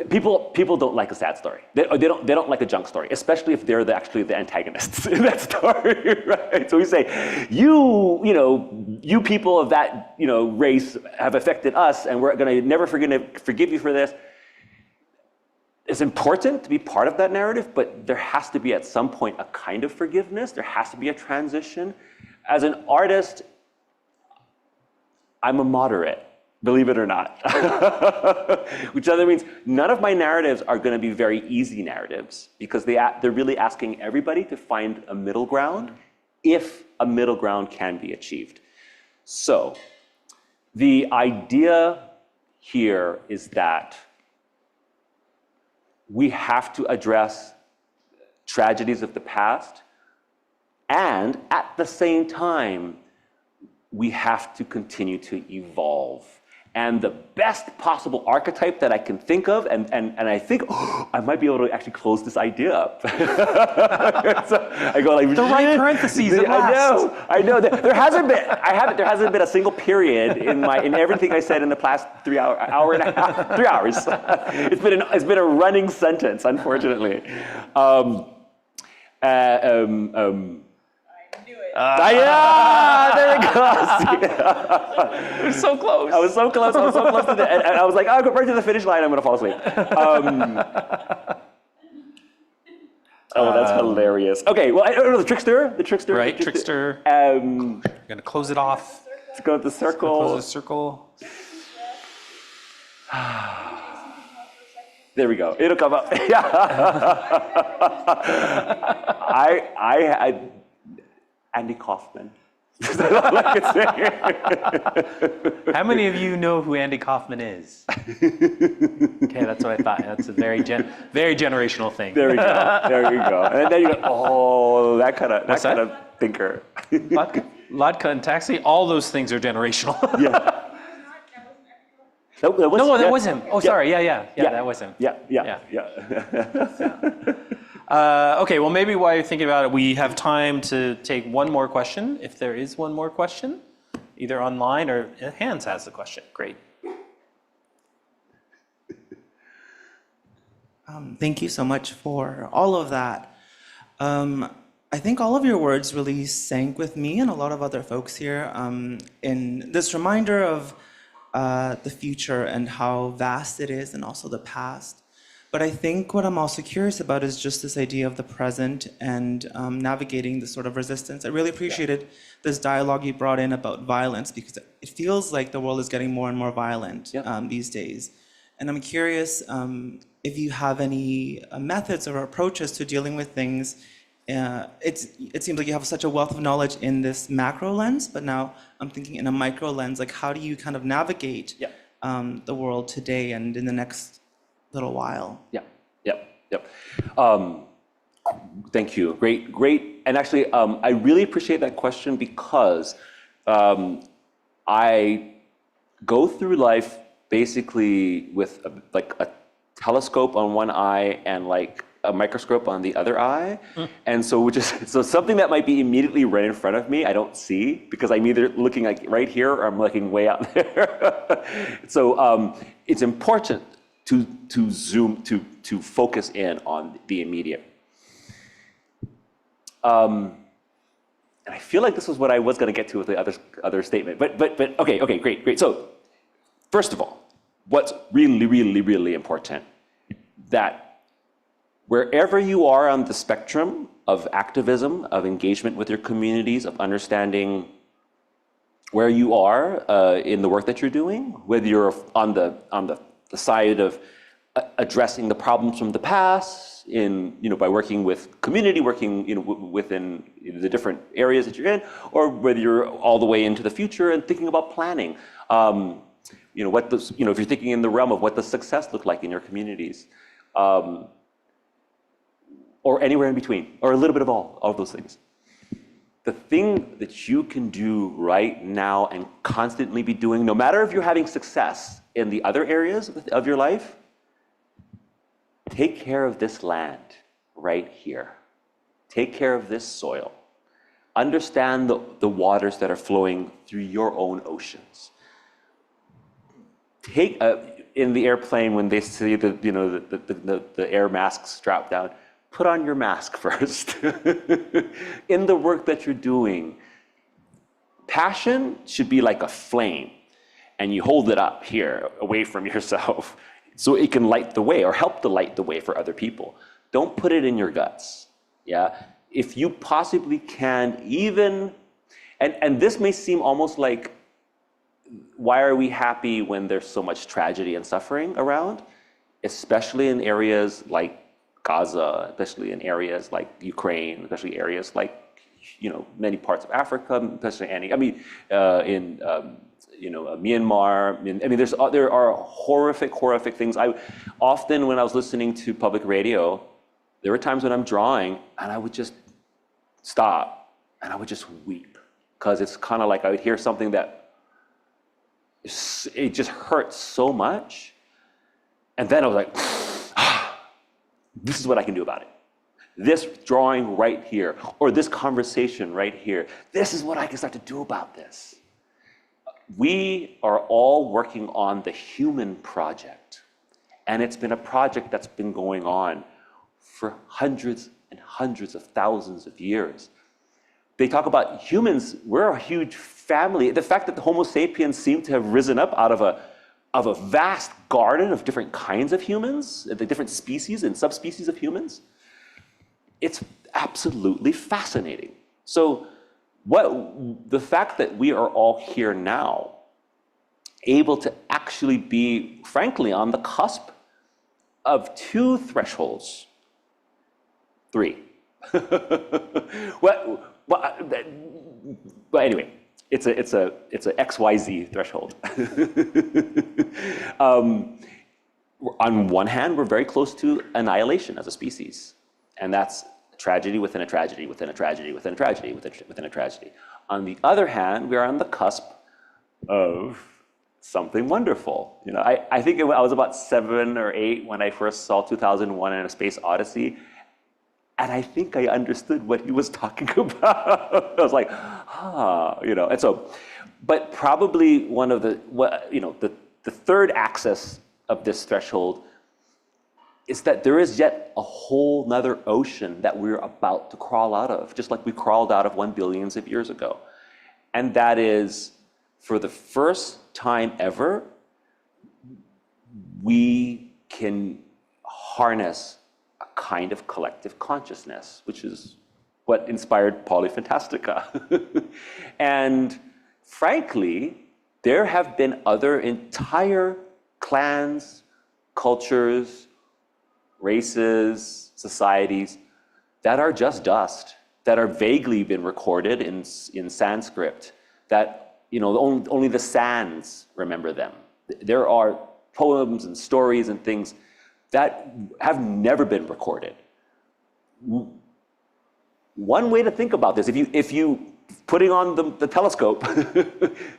People don't like a sad story. They don't like a junk story, especially if they're actually the antagonists in that story, right? So we say, you people of that race have affected us, and we're gonna never forgive you for this. It's important to be part of that narrative, but there has to be at some point a kind of forgiveness. There has to be a transition. As an artist, I'm a moderate, believe it or not. Which other means none of my narratives are going to be very easy narratives, because they're really asking everybody to find a middle ground, if a middle ground can be achieved. So the idea here is that we have to address tragedies of the past, and at the same time, we have to continue to evolve. And the best possible archetype that I can think of, and I think, I might be able to actually close this idea up. So I go like, The right parentheses at last. I know. There hasn't been a single period in everything I said in the past hour and a half, 3 hours. It's been a running sentence, unfortunately. Yeah, there it goes. It was so close. I was so close to the and I was like, I'll go right to the finish line, I'm gonna fall asleep. That's hilarious. Okay, well, I don't know, the trickster. Right, trickster. I'm gonna close it off. Let's go with the circle. Close the circle. There we go. It'll come up. I Andy Kaufman. How many of you know who Andy Kaufman is? Okay, that's what I thought. That's a very generational thing. There we go. There you go. And then you go, oh, that kind of thinker. Latka and Taxi, all those things are generational. Yeah. That was him. Oh, sorry. Yeah, that was him. Yeah. Okay, well, maybe while you're thinking about it, we have time to take one more question, if there is one more question, either online or Hans has the question. Great. Thank you so much for all of that. I think all of your words really sank with me and a lot of other folks here in this reminder of the future and how vast it is, and also the past. But I think what I'm also curious about is just this idea of the present and navigating the sort of resistance. I really appreciated this dialogue you brought in about violence, because it feels like the world is getting more and more violent these days. And I'm curious if you have any methods or approaches to dealing with things. It seems like you have such a wealth of knowledge in this macro lens, but now I'm thinking in a micro lens, like how do you kind of navigate the world today and in the next little while? Yep. Thank you. Great. And actually, I really appreciate that question because I go through life basically with a telescope on one eye and like a microscope on the other eye. And so something that might be immediately right in front of me, I don't see because I'm either looking like right here or I'm looking way out there. So it's important to zoom, to focus in on the immediate. And I feel like this was what I was going to get to with the other statement, but okay, great. So first of all, what's really important, that wherever you are on the spectrum of activism, of engagement with your communities, of understanding where you are in the work that you're doing, whether you're on the side of addressing the problems from the past, by working with community, working within the different areas that you're in, or whether you're all the way into the future and thinking about planning. If you're thinking in the realm of what does success look like in your communities, or anywhere in between, or a little bit of all of those things. The thing that you can do right now and constantly be doing, no matter if you're having success in the other areas of your life, take care of this land right here. Take care of this soil. Understand the waters that are flowing through your own oceans. Take in the airplane when they see the air mask strapped down, put on your mask first. In the work that you're doing, passion should be like a flame, and you hold it up here away from yourself so it can light the way or help to light the way for other people. Don't put it in your guts. Yeah, if you possibly can, even, and this may seem almost like, why are we happy when there's so much tragedy and suffering around, especially in areas like Gaza, especially in areas like Ukraine, especially areas like many parts of Africa, especially in Myanmar. There are horrific things. I often, when I was listening to public radio, there were times when I'm drawing and I would just stop and I would just weep because it's kind of like I would hear something that it just hurts so much, and then I was like, this is what I can do about it. This drawing right here, or this conversation right here, this is what I can start to do about this. We are all working on the human project, and it's been a project that's been going on for hundreds and hundreds of thousands of years. They talk about humans, we're a huge family. The fact that the Homo sapiens seem to have risen up out of a vast garden of different kinds of humans, the different species and subspecies of humans, it's absolutely fascinating. So the fact that we are all here now, able to actually be, frankly, on the cusp of two thresholds, three. But anyway, it's a XYZ threshold. On one hand, we're very close to annihilation as a species, and that's a tragedy within a tragedy within a tragedy within a tragedy within a tragedy. On the other hand, we are on the cusp of something wonderful. I think I was about 7 or 8 when I first saw 2001 and A Space Odyssey. And I think I understood what he was talking about. I was like, and so, but probably one of the third axis of this threshold is that there is yet a whole nother ocean that we're about to crawl out of, just like we crawled out of 1 billion of years ago. And that is, for the first time ever, we can harness a kind of collective consciousness, which is what inspired Fantastica. And frankly, there have been other entire clans, cultures, races, societies that are just dust, that are vaguely been recorded in Sanskrit, that only the sands remember them. There are poems and stories and things that have never been recorded. One way to think about this, if you putting on the telescope,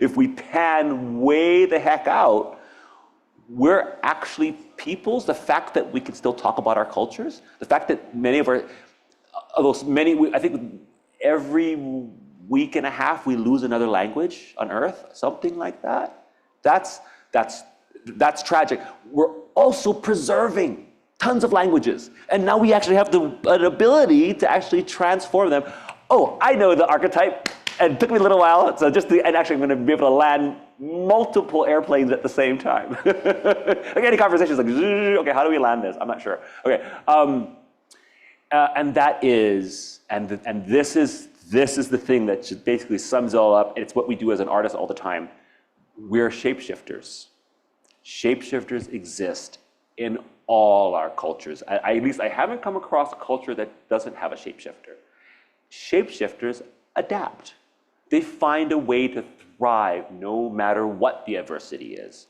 if we pan way the heck out, we're actually peoples. The fact that we can still talk about our cultures, the fact that I think every week and a half we lose another language on Earth, something like that. That's tragic. We're also preserving tons of languages, and now we actually have an ability to actually transform them. Oh, I know the archetype, and it took me a little while. So and actually, I'm going to be able to land multiple airplanes at the same time. Like any conversation is like, okay, how do we land this? I'm not sure. Okay, and this is the thing that just basically sums it all up. And it's what we do as an artist all the time. We're shapeshifters. Shapeshifters exist in all our cultures. At least I haven't come across a culture that doesn't have a shapeshifter. Shapeshifters adapt. They find a way to thrive no matter what the adversity is.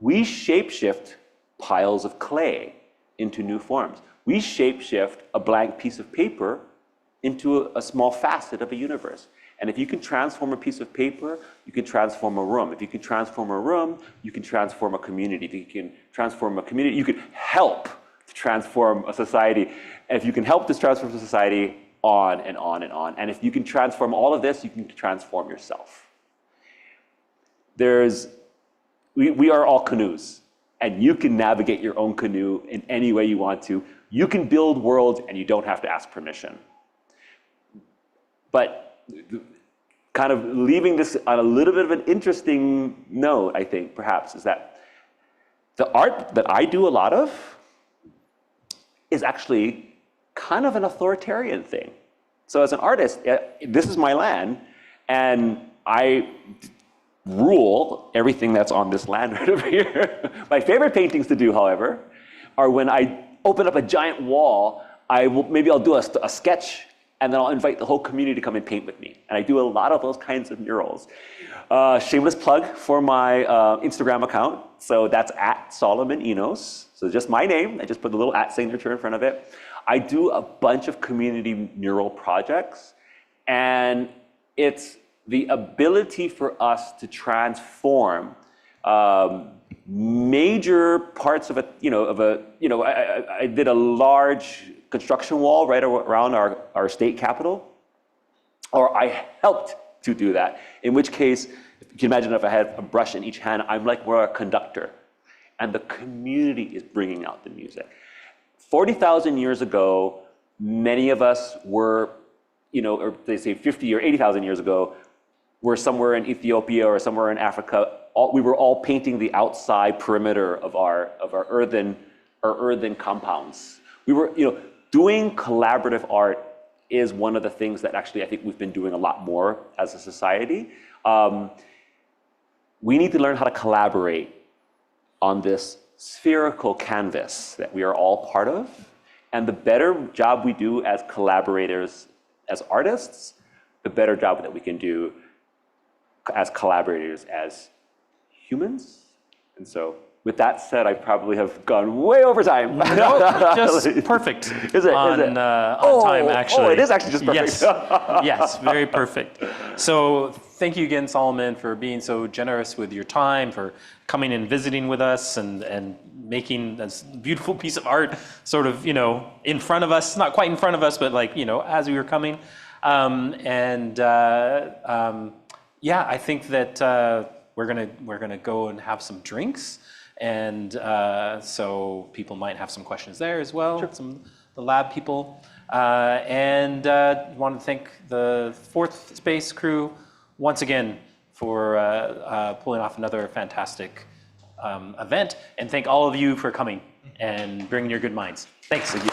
We shapeshift piles of clay into new forms. We shapeshift a blank piece of paper into a small facet of a universe. And if you can transform a piece of paper, you can transform a room. If you can transform a room, you can transform a community. If you can transform a community, you can help to transform a society. And if you can help to transform a society, on and on and on. And if you can transform all of this, you can transform yourself. We are all canoes, and you can navigate your own canoe in any way you want to. You can build worlds, and you don't have to ask permission. But kind of leaving this on a little bit of an interesting note, I think, perhaps, is that the art that I do a lot of is actually kind of an authoritarian thing. So as an artist, this is my land, and I rule everything that's on this land right over here. My favorite paintings to do, however, are when I open up a giant wall, maybe I'll do a sketch, and then I'll invite the whole community to come and paint with me. And I do a lot of those kinds of murals. Shameless plug for my Instagram account. So that's at Solomon Enos. So just my name. I just put the little @ signature in front of it. I do a bunch of community mural projects, and it's the ability for us to transform major parts of I did a large construction wall right around our state capitol, or I helped to do that, in which case, you can imagine if I had a brush in each hand, I'm like more a conductor, and the community is bringing out the music. 40,000 years ago, many of us were, or they say 50 or 80,000 years ago, we're somewhere in Ethiopia or somewhere in Africa. We were all painting the outside perimeter of our earthen compounds. We were, doing collaborative art is one of the things that actually I think we've been doing a lot more as a society. We need to learn how to collaborate on this spherical canvas that we are all part of. And the better job we do as collaborators, as artists, the better job that we can do as collaborators, as humans. And so with that said, I probably have gone way over time. No, just perfect. Is it? On time, actually. Oh, it is actually just perfect. Yes, yes, very perfect. So thank you again, Solomon, for being so generous with your time, for coming and visiting with us and making this beautiful piece of art sort of, in front of us, not quite in front of us, but like, as we were coming. I think that we're gonna go and have some drinks. And so people might have some questions there as well, sure. The lab people. And want to thank the Fourth Space crew once again for pulling off another fantastic event. And thank all of you for coming and bringing your good minds. Thanks. Thank you.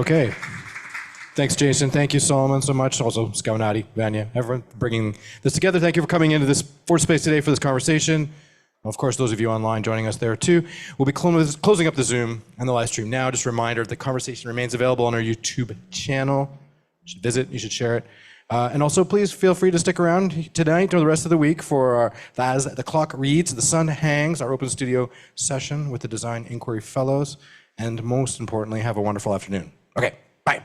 Okay. Thanks, Jason. Thank you, Solomon, so much. Also, Skaunati, Vanya, everyone for bringing this together. Thank you for coming into this fourth space today for this conversation. Of course, those of you online joining us there too. We'll be closing up the Zoom and the live stream now. Just a reminder, the conversation remains available on our YouTube channel. You should visit, you should share it. And also, please feel free to stick around tonight or the rest of the week for our As the Clock Reads, The Sun Hangs, our open studio session with the Design Inquiry Fellows. And most importantly, have a wonderful afternoon. Okay, bye.